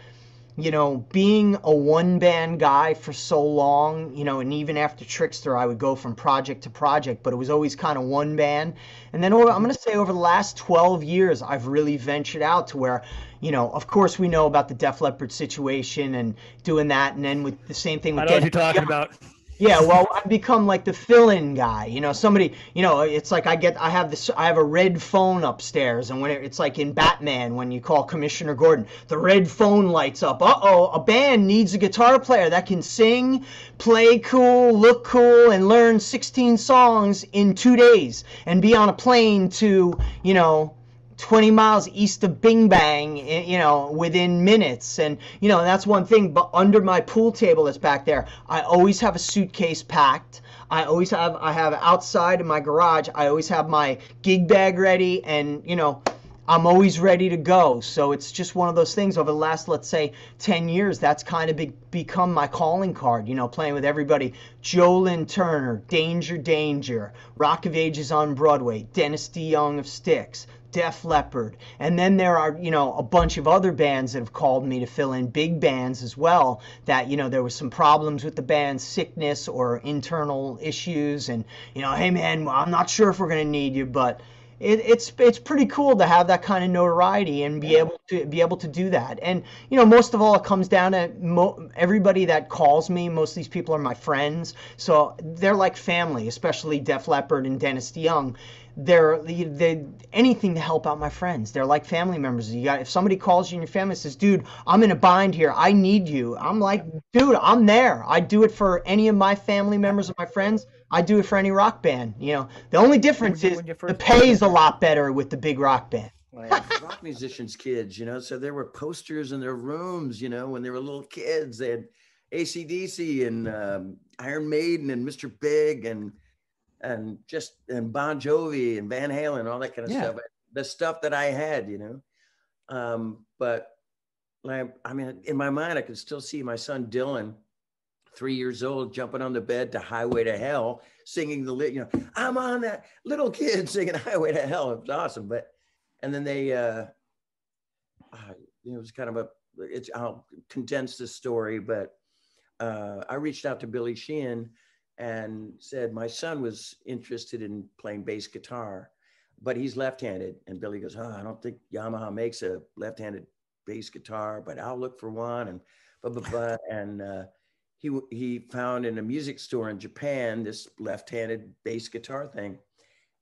being a one-band guy for so long, and even after Trickster, I would go from project to project, but it was always kind of one band. And then I'm going to say over the last 12 years, I've really ventured out to where, of course we know about the Def Leppard situation and doing that, and then with the same thing with I know what you're talking about. Yeah, well, I've become like the fill-in guy. You know, somebody, you know, it's like I have a red phone upstairs, and when it's like in Batman when you call Commissioner Gordon, the red phone lights up. Uh-oh, a band needs a guitar player that can sing, play cool, look cool, and learn 16 songs in 2 days and be on a plane to, you know, 20 miles east of Bing Bang, you know, within minutes. And, you know, that's one thing. But under my pool table that's back there, I always have a suitcase packed. I have outside in my garage, I always have my gig bag ready, and, you know, I'm always ready to go. So it's just one of those things over the last, let's say, 10 years, that's kind of become my calling card, you know, playing with everybody. Joe Lynn Turner, Danger Danger, Rock of Ages on Broadway, Dennis DeYoung of Styx, Def Leppard, and then there are, you know, a bunch of other bands that have called me to fill in, big bands as well, that, you know, there was some problems with the band, sickness or internal issues, and, you know, hey man, I'm not sure if we're going to need you, but it's pretty cool to have that kind of notoriety and be able to do that. And, you know, most of all, it comes down to everybody that calls me. Most of these people are my friends, so they're like family, especially Def Leppard and Dennis DeYoung. They're anything to help out my friends. They're like family members. If somebody calls you in your family and says, dude, I'm in a bind here, I need you, I'm like, dude, I'm there. I do it for any of my family members or my friends. I do it for any rock band. You know, the only difference is the pay is a lot better with the big rock band. Rock musicians' kids, you know, so there were posters in their rooms, you know, when they were little kids. They had AC/DC and Iron Maiden and Mr. Big and Bon Jovi and Van Halen, all that kind of stuff. The stuff that I had, you know. But like, I mean, in my mind, I could still see my son Dylan, 3 years old, jumping on the bed to Highway to Hell, singing you know, I'm on that, little kid singing Highway to Hell. It was awesome. And then they, it was kind of I'll condense this story, but I reached out to Billy Sheehan and said my son was interested in playing bass guitar, but he's left-handed. And Billy goes, I don't think Yamaha makes a left-handed bass guitar, but I'll look for one. And blah, blah, blah. And he found in a music store in Japan this left-handed bass guitar thing,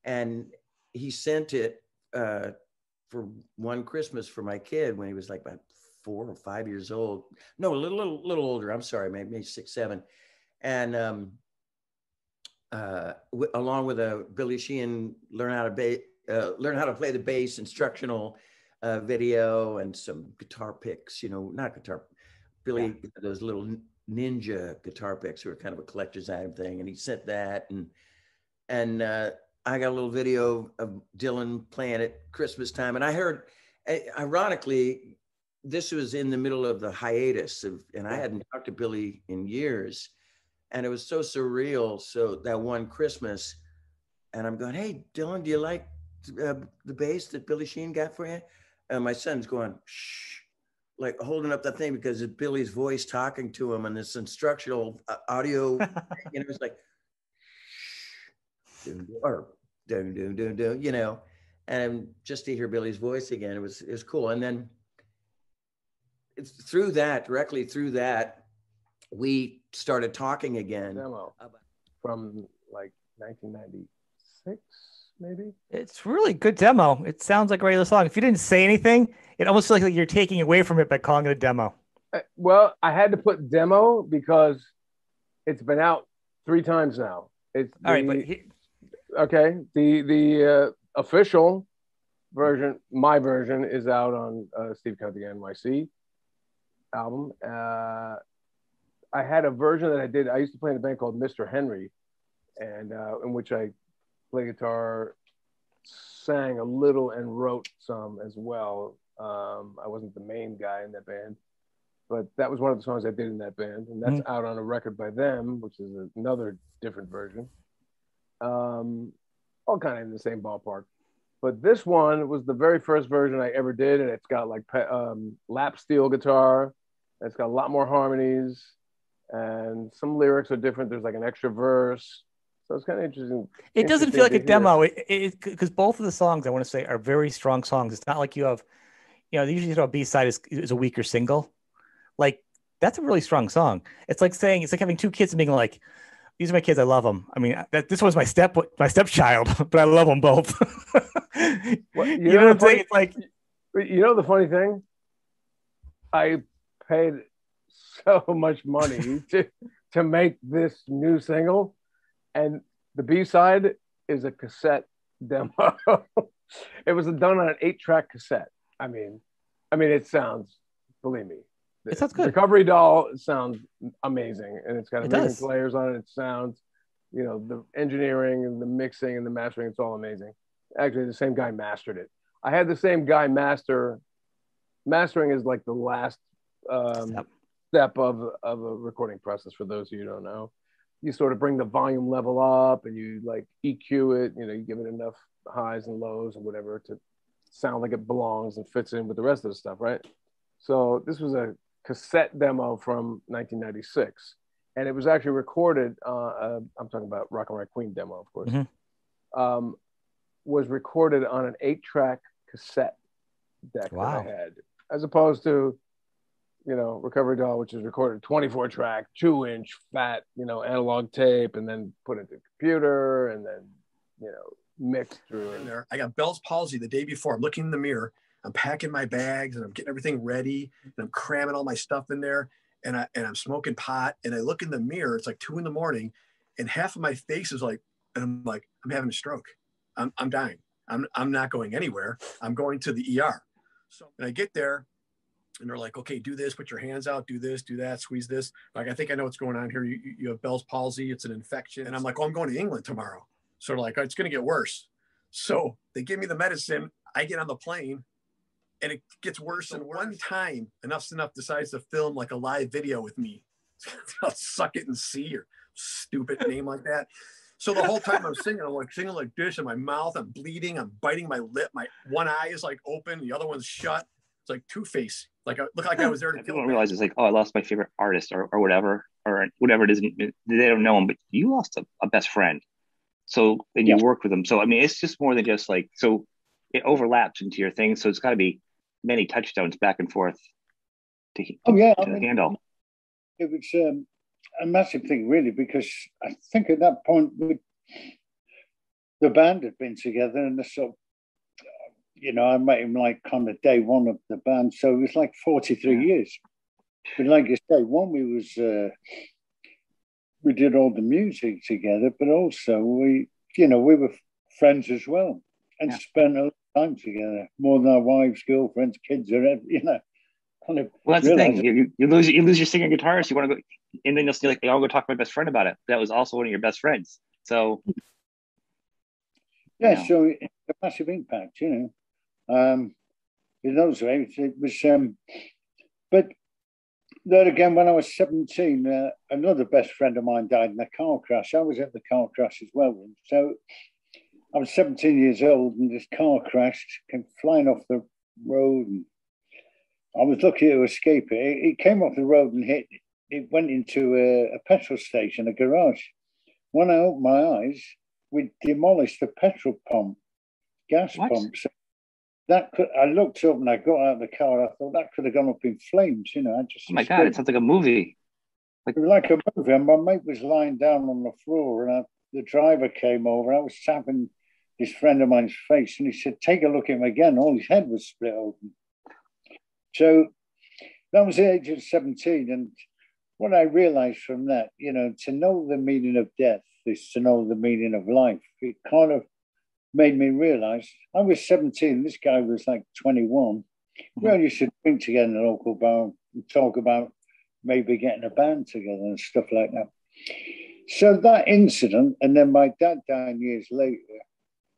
and he sent it for one Christmas for my kid when he was like about 4 or 5 years old. No, a little older. I'm sorry, maybe 6, 7. And along with a Billy Sheehan learn how to play the bass instructional video and some guitar picks, you know, not guitar, Billy, those little ninja guitar picks were kind of a collector's item thing. And he sent that, and I got a little video of Dylan playing at Christmas time. And I heard, ironically, this was in the middle of the hiatus and I hadn't talked to Billy in years. And it was so surreal. So that one Christmas, and I'm going, hey, Dylan, do you like the bass that Billy Sheehan got for you? And my son's going, shh, like holding up that thing because it's Billy's voice talking to him and this instructional audio, you know, it's like, shh, or do, you know, and just to hear Billy's voice again, it was cool. And then it's directly through that, we started talking again. From like 1996, maybe. It's really good demo. It sounds like a regular song. If you didn't say anything, it almost feels like you're taking away from it by calling it a demo. Well, I had to put demo because it's been out 3 times now. It's all right, but okay. The official version, my version, is out on Steve Conte NYC album. I had a version that I did. I used to play in a band called Mr. Henry, and in which I play guitar, sang a little, and wrote some as well. I wasn't the main guy in that band, but that was one of the songs I did in that band, and that's out on a record by them, which is another different version. All kind of in the same ballpark. But this one was the very first version I ever did, and it's got like lap steel guitar. It's got a lot more harmonies, and some lyrics are different. There's like an extra verse. So it's kind of interesting. It doesn't feel like a demo because both of the songs, I want to say, are very strong songs. It's not like you have, you know, usually a B-side is a weaker single. Like, that's a really strong song. It's like having 2 kids and being like, these are my kids. I love them. I mean, this was my stepchild, but I love them both. Well, you know what I'm saying? It's like, you know, the funny thing, I paid so much money to make this new single, and the B-side is a cassette demo. It was done on an 8-track cassette. I mean, it sounds, believe me, it sounds good. Recovery Doll sounds amazing, and it's got amazing players on it. It sounds, you know, the engineering and the mixing and the mastering, it's all amazing. Actually, the same guy mastered it. I had the same guy mastering is like the last step of a recording process. For those of you who don't know, you sort of bring the volume level up and you like EQ it. You know, you give it enough highs and lows and whatever to sound like it belongs and fits in with the rest of the stuff, right? So this was a cassette demo from 1996, and it was actually recorded. I'm talking about Rock and Roll Queen demo, of course. Mm-hmm. Was recorded on an 8-track cassette deck that I had, as opposed to, you know, Recovery Doll, which is recorded 24-track, 2-inch fat, you know, analog tape, and then put into the computer, and then, you know, mixed through it. There, I got Bell's palsy the day before. I'm looking in the mirror, I'm packing my bags, and I'm getting everything ready, and I'm cramming all my stuff in there, and I'm smoking pot, and I look in the mirror. It's like 2 a.m, and half of my face is like, and I'm like, I'm having a stroke. I'm dying. I'm not going anywhere. I'm going to the ER. So, and I get there, and they're like, okay, do this, put your hands out, do this, do that, squeeze this. Like, I think I know what's going on here. You have Bell's palsy. It's an infection. And I'm like, oh, I'm going to England tomorrow. So they're like, oh, it's going to get worse. So they give me the medicine. I get on the plane, and it gets worse. And one time, Enough's Enough decides to film like a live video with me. I'll Suck It and See, or stupid name like that. So the whole time I'm singing like this, in my mouth, I'm bleeding, I'm biting my lip, my one eye is like open, the other one's shut. It's like Two-Face. Like, I look like I was there to kill. People don't realize it's like, oh, I lost my favorite artist or whatever it is. They don't know him, but you lost a best friend. So, and you worked with them. So, I mean, it's just more than just like, so it overlaps into your thing. So it's got to be many touchstones back and forth to handle. It was a massive thing, really, because I think at that point the band had been together, and the sort of, you know, I met him like on the day one of the band, so it was like 43 years. But like I say, one, we did all the music together, but also we were friends as well, and spent a lot of time together, more than our wives, girlfriends, kids, or you know. Kind of. Well, that's the thing. You lose your singing guitarist. You want to go, and then you'll see like, I'll go talk to my best friend about it. That was also one of your best friends. So so it's a massive impact, you know. In those ways, it was. But then again, when I was 17, another best friend of mine died in a car crash. I was at the car crash as well. So I was 17 years old, and this car crashed, came flying off the road, and I was lucky to escape it. It came off the road and it went into a petrol station, a garage. When I opened my eyes, we demolished the petrol pump, gas pump. So I looked up and I got out of the car. I thought that could have gone up in flames, you know. Oh my God, it sounds like a movie. It was like a movie. And my mate was lying down on the floor, and the driver came over. I was tapping this friend of mine's face, and he said, take a look at him again. All his head was split open. So that was the age of 17. And what I realized from that, you know, to know the meaning of death is to know the meaning of life. It kind of made me realize I was 17. This guy was like 21. We all used to drink together in a local bar and talk about maybe getting a band together and stuff like that. So that incident, and then my dad died years later.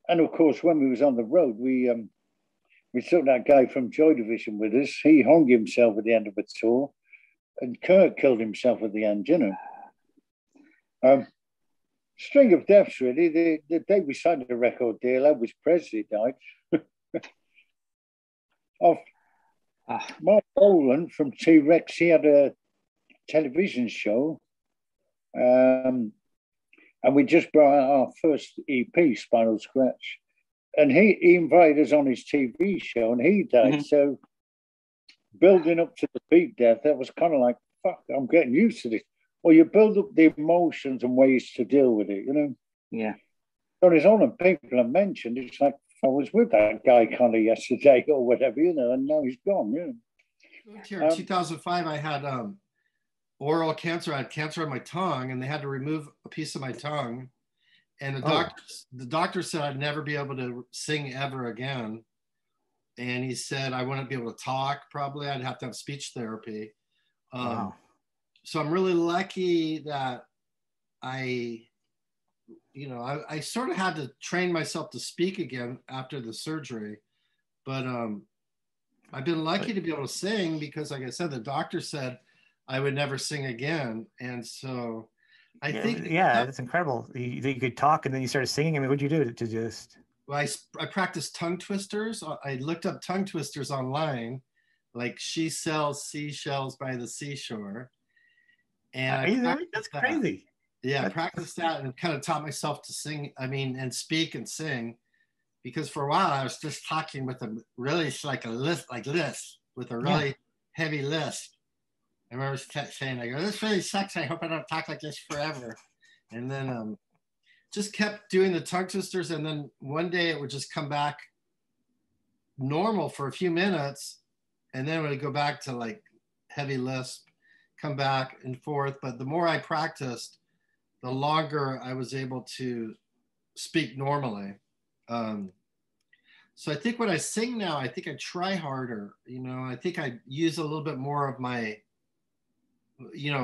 And of course, when we was on the road, we took that guy from Joy Division with us. He hung himself at the end of a tour, and Kurt killed himself at the end, you know. String of deaths, really. The day we signed the record deal, Elvis Presley died. Mark Bolan from T-Rex, he had a television show. And we just brought out our first EP, Spiral Scratch. And he invited us on his TV show, and he died. So building up to the Pete death, that was kind of like, fuck, I'm getting used to this. Well, you build up the emotions and ways to deal with it, you know? Yeah. So there's only people have mentioned, it's like, I was with that guy kind of yesterday or whatever, you know, and now he's gone, you know. Here in 2005, I had oral cancer. I had cancer on my tongue, and they had to remove a piece of my tongue. And the doctor said I'd never be able to sing ever again. And he said I wouldn't be able to talk, probably. I'd have to have speech therapy. Wow. So I'm really lucky that I sort of had to train myself to speak again after the surgery. But I've been lucky to be able to sing because, like I said, the doctor said I would never sing again. And so I think... Yeah, that's incredible. You could talk and then you started singing. I mean, what'd you do to just... Well, I practiced tongue twisters. I looked up tongue twisters online, like she sells seashells by the seashore. And that's crazy. Yeah, I practiced that and kind of taught myself to sing, and speak and sing. Because for a while I was just talking with a really like a lisp, with a really heavy lisp. I remember saying, I go, this really sucks. I hope I don't talk like this forever. And then just kept doing the tongue twisters, and then one day it would just come back normal for a few minutes, and then it would go back to like heavy lisp, come back and forth. But the more I practiced, the longer I was able to speak normally. So I think when I sing now, I think I try harder. I think I use a little bit more of my,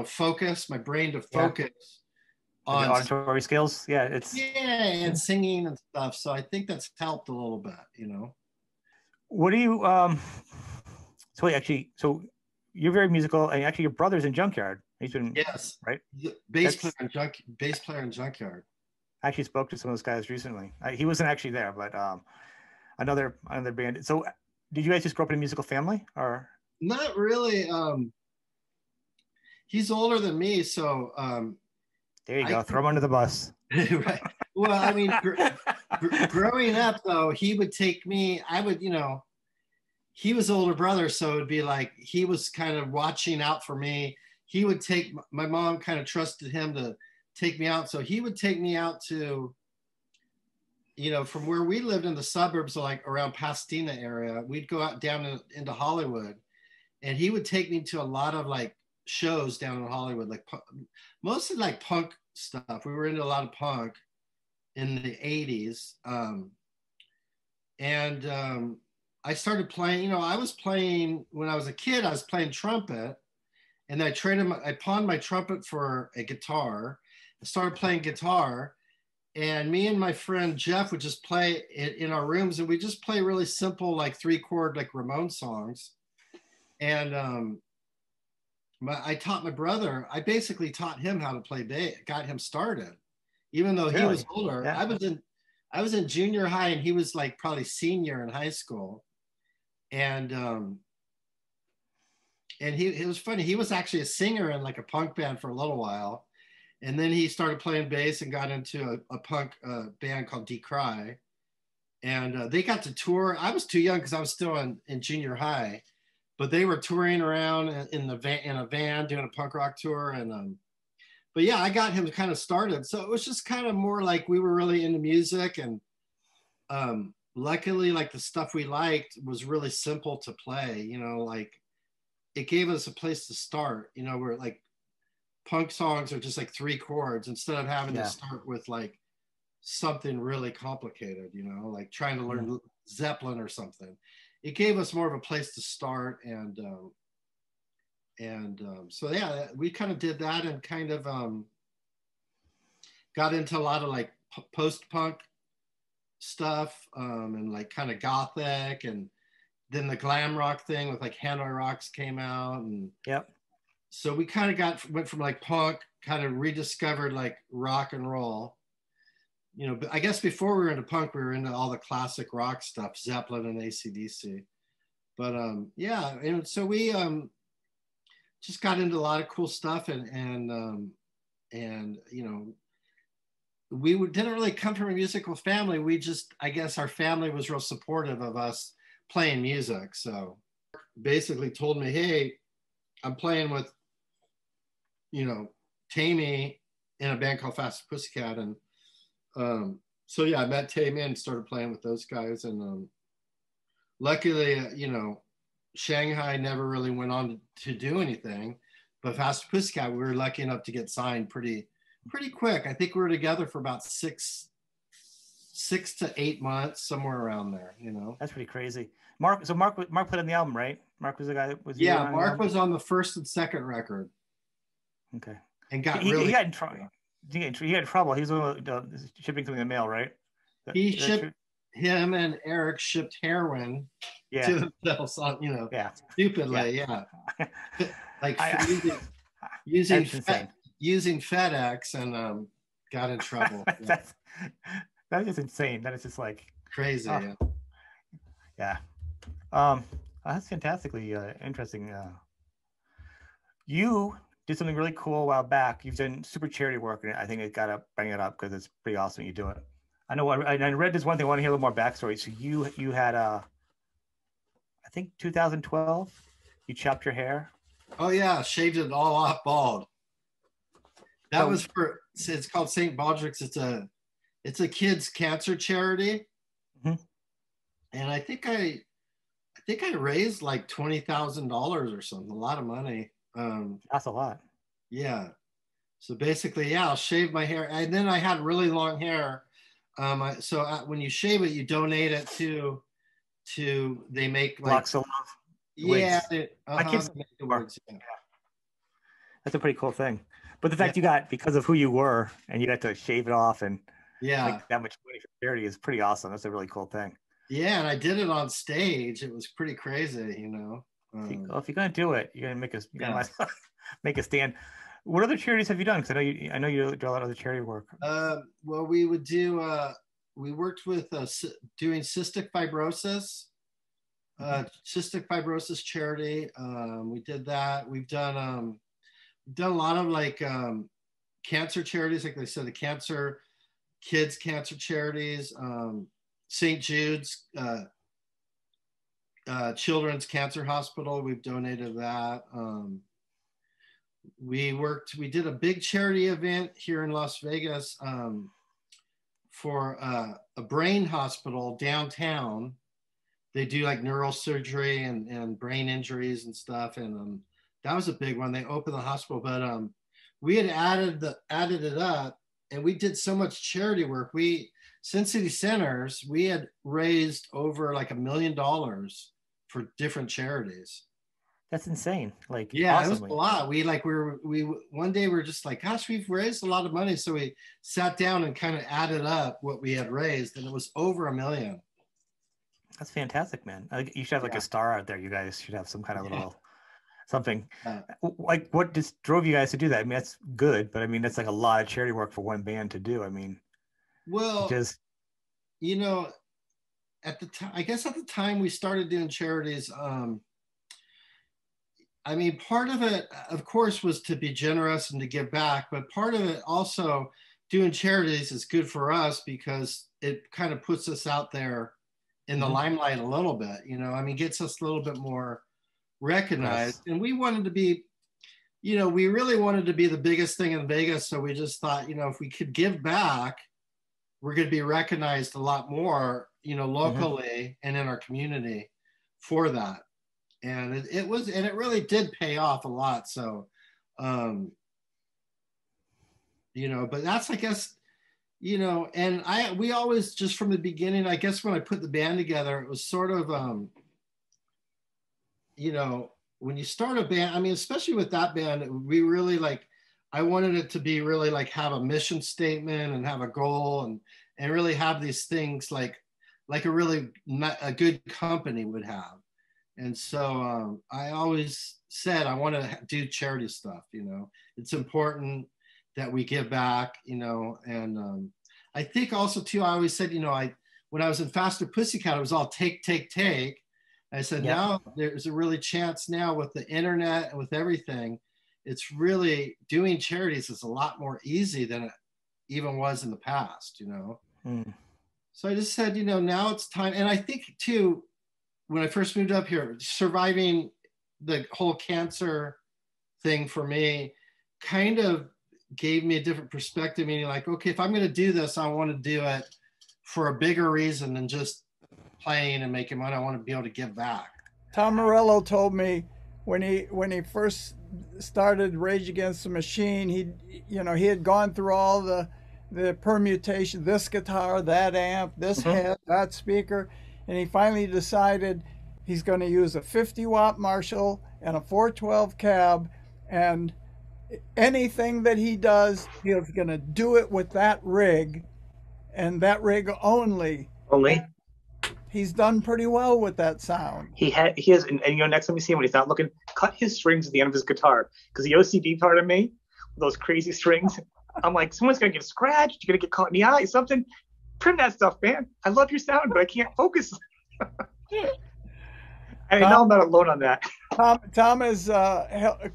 focus, my brain to focus. On the auditory skills, and singing and stuff. So I think that's helped a little bit, What do you so you're very musical, and actually your brother's in Junkyard. He's been right. Bass player in Junkyard. I actually spoke to some of those guys recently. He wasn't actually there, but another band. So did you guys just grow up in a musical family, or not really? He's older than me, so there you go. Throw him under the bus. Right. Well, growing up, though, he would take me. He was older brother, so it'd be like he was kind of watching out for me. He would take my mom, kind of trusted him to take me out, so he would take me out to, from where we lived in the suburbs, like around Pasadena area. We'd go out down into Hollywood, and he would take me to a lot of like shows down in Hollywood, like mostly like punk stuff. We were into a lot of punk in the 80s. I started playing, I was playing when I was a kid, I was playing trumpet, and I pawned my trumpet for a guitar. I started playing guitar, and me and my friend Jeff would just play in our rooms, and we just play really simple, like 3-chord, like Ramon songs. And I taught my brother, I basically taught him how to play bass, got him started, even though he was older. Yeah. I was in junior high, and he was like probably senior in high school. And it was funny. He was actually a singer in like a punk band for a little while. And then he started playing bass and got into a punk band called Decry. And they got to tour. I was too young because I was still in junior high. But they were touring around in a van doing a punk rock tour. And but yeah, I got him kind of started. So it was just kind of more like we were really into music, and luckily, like the stuff we liked was really simple to play. Like it gave us a place to start. Where like punk songs are just like 3 chords instead of having to start with like something really complicated. Like trying to learn Zeppelin or something. It gave us more of a place to start, and so yeah, we kind of did that, and kind of got into a lot of like post-punk stuff, and like kind of gothic, and then the glam rock thing with like Hanoi Rocks came out, and so we kind of went from like punk, kind of rediscovered like rock and roll. But I guess before we were into punk, we were into all the classic rock stuff, Zeppelin and AC/DC. But yeah, and so we just got into a lot of cool stuff, and we didn't really come from a musical family. I guess our family was real supportive of us playing music. So basically told me, hey, I'm playing with, Tammy in a band called Fast Pussycat, and so yeah, I met Tammy and started playing with those guys, and luckily, you know, Shanghai never really went on to do anything, but Fast Pussycat, we were lucky enough to get signed pretty quick. I think we were together for about six to 8 months, somewhere around there, you know. That's pretty crazy. Mark put in the album, right? Mark was the guy that was. Yeah, Mark was on the first and second record. Okay. And got he got in trouble. He got in trouble. He was shipping something in the mail, right? Him and Eric shipped heroin to themselves on, you know, stupidly, like using FedEx, and got in trouble. That is insane. That is just like crazy. That's fantastically interesting. You did something really cool a while back. You've done super charity work, and I think I gotta bring it up because it's pretty awesome. You do it. I know. I read this one thing. I want to hear a little more backstory. So you had I think 2012. You chopped your hair. Oh yeah, shaved it all off bald. That was for. It's called St. Baldrick's. It's a kids cancer charity, and I think I raised like $20,000 or something. A lot of money. That's a lot. Yeah. So basically, I'll shave my hair, and then I had really long hair. When you shave it, you donate it to they make like Blocks of Love. Yeah, I can't make the words. Yeah. That's a pretty cool thing. But the fact you got, because of who you were, and you got to shave it off and make that much money for charity is pretty awesome. That's a really cool thing. Yeah, and I did it on stage. It was pretty crazy, you know. If you're gonna do it, you're gonna make a stand. What other charities have you done? Because I know you do a lot of other charity work. Well, we would do. We worked with doing cystic fibrosis, charity. We did that. We've done a lot of like cancer charities, like they said, the kids cancer charities. St. Jude's Children's Cancer Hospital, we've donated that. We did a big charity event here in Las Vegas for a brain hospital downtown. They do like neurosurgery and brain injuries and stuff, and that was a big one. They opened the hospital, but we had added it up, and we did so much charity work. Sin City Centers, we had raised over like $1 million for different charities. That's insane. Like, yeah, awesomely. It was a lot. We one day we were just like, gosh, we've raised a lot of money. So we sat down and kind of added up what we had raised, and it was over $1 million. That's fantastic, man. You should have like a star out there. You guys should have some kind of little something. Like, what just drove you guys to do that? I mean, that's good, but I mean, that's like a lot of charity work for one band to do. I mean, well, you know, at the time we started doing charities, I mean, part of it, of course, was to be generous and to give back, but part of it also, doing charities is good for us because it kind of puts us out there in the limelight a little bit, you know. I mean, gets us a little bit more recognized. Yes. And we wanted to be, you know, we really wanted to be the biggest thing in Vegas. So we just thought, you know, if we could give back, we're going to be recognized a lot more, you know, locally and in our community for that. And it really did pay off a lot. So, you know, but that's, I guess, you know, and we always, just from the beginning, I guess when I put the band together, it was sort of, you know, when you start a band, I mean, especially with that band, we really I wanted it to be really like have a mission statement and have a goal and really have these things like a good company would have. And so I always said, I want to do charity stuff, you know. It's important that we give back, you know. And I think also too, I always said, you know, when I was in Faster Pussycat, it was all take. I said, now there's a really chance now with the internet and with everything, it's really, doing charities is a lot more easy than it even was in the past, you know. So I just said, you know, now it's time. And I think too, when I first moved up here, surviving the whole cancer thing for me kind of gave me a different perspective, meaning like, okay, if I'm going to do this, I want to do it for a bigger reason than just playing and making money. I want to be able to give back. Tom Morello told me when he first started Rage Against the Machine, he had gone through all the permutation, this guitar, that amp, this head, that speaker, and he finally decided he's going to use a 50-watt Marshall and a 412 cab, and anything that he does, he's going to do it with that rig and that rig only. He's done pretty well with that sound. He has, and next time you see him when he's not looking, cut his strings at the end of his guitar, because the OCD part of me, those crazy strings, I'm like, someone's gonna get scratched, you're gonna get caught in the eye, something. Trim that stuff, man. I love your sound, but I can't focus. I know I'm not alone on that. Tom has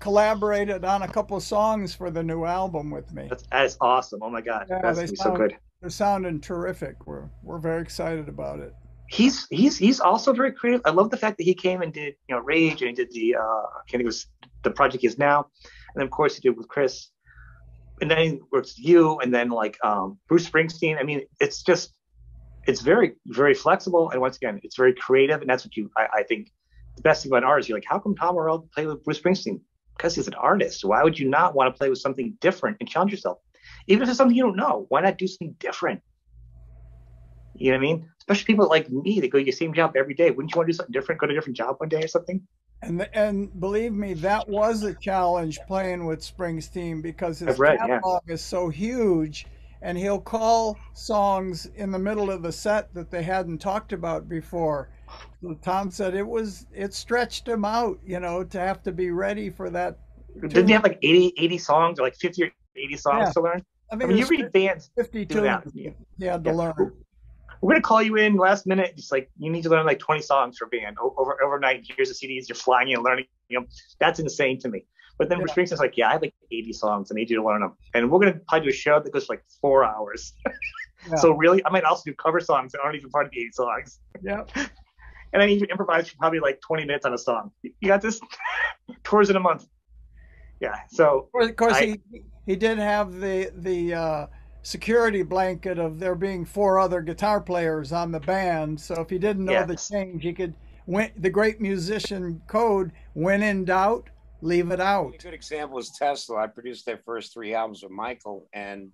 collaborated on a couple of songs for the new album with me. That is awesome. Oh my God, that's gonna be so good. They're sounding terrific. We're very excited about it. He's also very creative. I love the fact that he came and did Rage, and he did the I think it was the project he is now, and then of course he did with Chris, and then he works with you, and then like Bruce Springsteen. I mean, it's very, very flexible, and once again, it's very creative, and that's what I think the best thing about an artist. You're like, how come Tom Morello play with Bruce Springsteen? Because he's an artist. Why would you not want to play with something different and challenge yourself? Even if it's something you don't know, why not do something different? You know what I mean? Especially people like me that go to your same job every day. Wouldn't you want to do something different? Go to a different job one day or something? And believe me, that was a challenge playing with Springsteen, because his catalog is so huge, and he'll call songs in the middle of the set that they hadn't talked about before. So Tom said it stretched him out, to have to be ready for that. Didn't he have like 80 songs or like 50 or 80 songs to learn? I mean you read bands 52 he had to learn. We're going to call you in last minute. Just like, you need to learn like 20 songs for a band overnight. Here's the CDs. You're flying in and learning them. That's insane to me. But then Bruce Springsteen's like, I have like 80 songs. I need you to learn them. And we're going to probably do a show that goes for like 4 hours. So really, I might also do cover songs that aren't even part of the 80 songs. Yeah. And I need you to improvise for probably like 20 minutes on a song. You got this? Tours in a month. Yeah. So of course he did have the security blanket of there being 4 other guitar players on the band. So if he didn't know the change, he could the great musician code, when in doubt, leave it out. A good example is Tesla. I produced their first 3 albums with Michael, and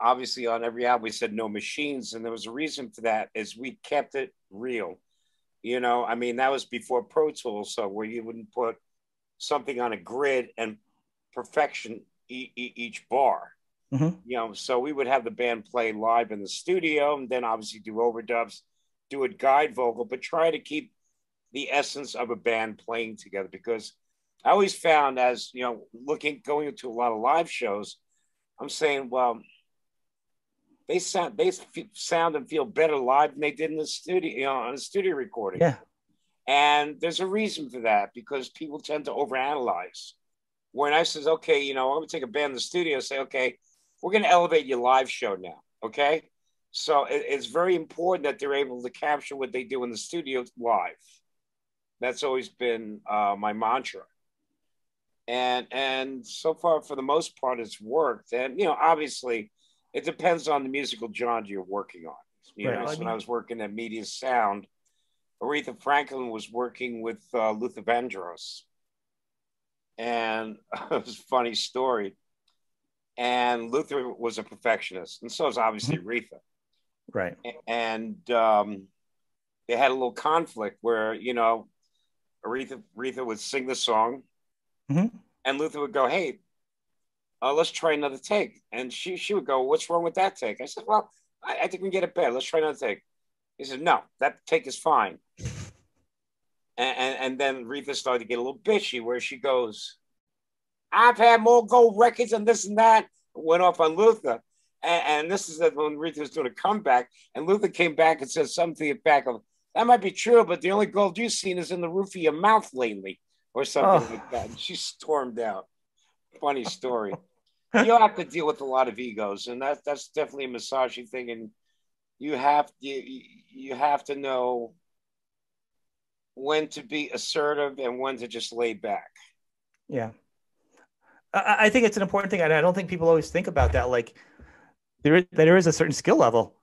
obviously on every album we said no machines, and there was a reason for that, is we kept it real. I mean, that was before Pro Tools, so where you wouldn't put something on a grid and perfection each bar. So we would have the band play live in the studio, and then obviously do overdubs, do a guide vocal, but try to keep the essence of a band playing together. Because I always found, as going into a lot of live shows, I'm saying, well, they sound and feel better live than they did in the studio, on a studio recording. Yeah. And there's a reason for that, because people tend to overanalyze. When I says, okay, I'm going to take a band in the studio and say, okay, we're going to elevate your live show now, okay? So it's very important that they're able to capture what they do in the studio live. That's always been my mantra. And so far, for the most part, it's worked. And, obviously, it depends on the musical genre you're working on. So when I was working at Media Sound, Aretha Franklin was working with Luther Vandross. And it was a funny story. And Luther was a perfectionist, and so is obviously Aretha. Right. And they had a little conflict where, Aretha would sing the song, and Luther would go, hey, let's try another take. And she would go, what's wrong with that take? I said, well, I think we can get it better. Let's try another take. He said, no, that take is fine. And then Aretha started to get a little bitchy, where she goes, I've had more gold records and this and that. Went off on Luther. And this is when Aretha was doing a comeback. And Luther came back and said something to the back of, that might be true, but the only gold you've seen is in the roof of your mouth lately, or something like that. And she stormed out. Funny story. You'll have to deal with a lot of egos, and that's definitely a massaging thing. And you have to know when to be assertive and when to just lay back. Yeah. I think it's an important thing, and I don't think people always think about that. Like there is a certain skill level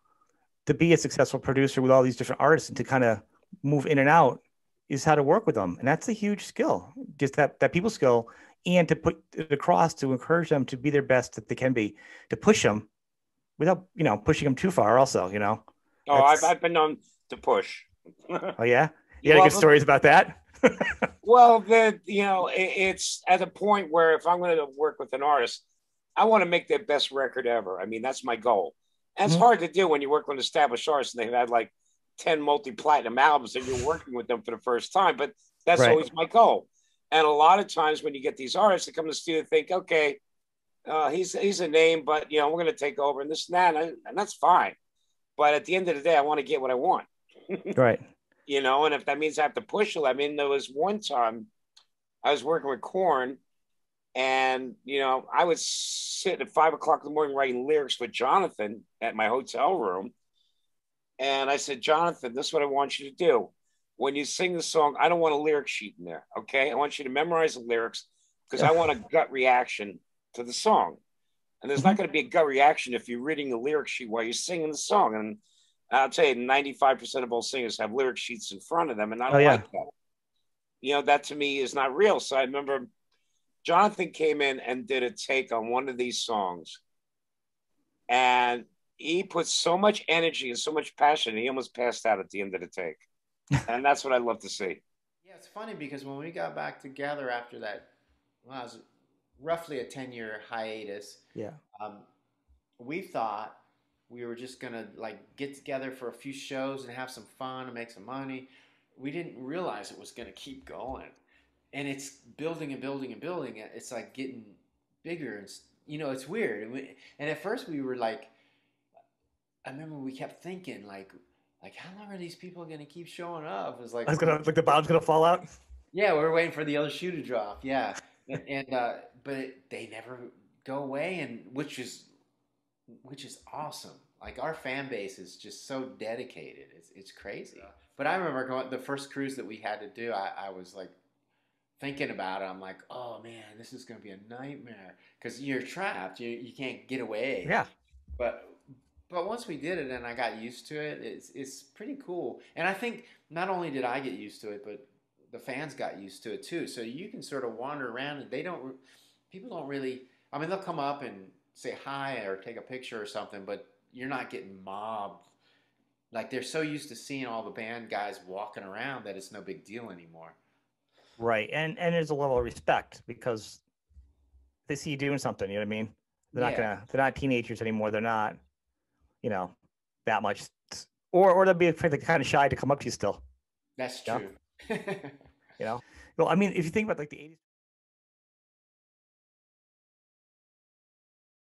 to be a successful producer with all these different artists, and to kind of move in and out is how to work with them, and that's a huge skill. Just that people skill, and to put it across to encourage them to be their best that they can be, to push them without pushing them too far. Also, Oh, I've been known to push. Oh yeah, you got good stories about that. Well, it's at a point where if I'm going to work with an artist, I want to make their best record ever. I mean, that's my goal. And it's hard to do when you work with established artists and they've had like 10 multi-platinum albums and you're working with them for the first time. But that's always my goal. And a lot of times when you get these artists that come to the studio, think, okay, he's a name, but we're going to take over and this and that, and that's fine. But at the end of the day, I want to get what I want. Right. And if that means I have to push it, I mean, there was one time I was working with Korn, and I was sitting at 5 o'clock in the morning writing lyrics with Jonathan at my hotel room. And I said, Jonathan, this is what I want you to do. When you sing the song, I don't want a lyric sheet in there. Okay. I want you to memorize the lyrics because I want a gut reaction to the song. And there's not going to be a gut reaction if you're reading the lyric sheet while you're singing the song. And I'll tell you, 95% of all singers have lyric sheets in front of them. And I don't like that. That to me is not real. So I remember Jonathan came in and did a take on one of these songs. And he put so much energy and so much passion, he almost passed out at the end of the take. And that's what I love to see. Yeah, it's funny because when we got back together after that, it was roughly a 10-year hiatus. Yeah. We thought we were just going to get together for a few shows and have some fun and make some money. We didn't realize it was going to keep going. And it's building and building and building. It's like getting bigger. And, it's weird. And at first we were I remember we kept thinking how long are these people going to keep showing up? It was like the bomb's going to fall out. Yeah, we were waiting for the other shoe to drop. Yeah. And but they never go away, and which is awesome. Our fan base is just so dedicated. It's crazy. Yeah. But I remember the first cruise that we had to do. I was thinking about it. I'm like, oh man, this is going to be a nightmare because you're trapped. You can't get away. Yeah. But once we did it and I got used to it, it's pretty cool. And I think not only did I get used to it, but the fans got used to it too. So you can sort of wander around and people don't really, they'll come up and say hi or take a picture or something, but you're not getting mobbed. They're so used to seeing all the band guys walking around that it's no big deal anymore. Right. And there's a level of respect because they see you doing something, you know what I mean? They're not teenagers anymore. They're not, that much, or they'll be kind of shy to come up to you still. That's true. Well, if you think about the 80s.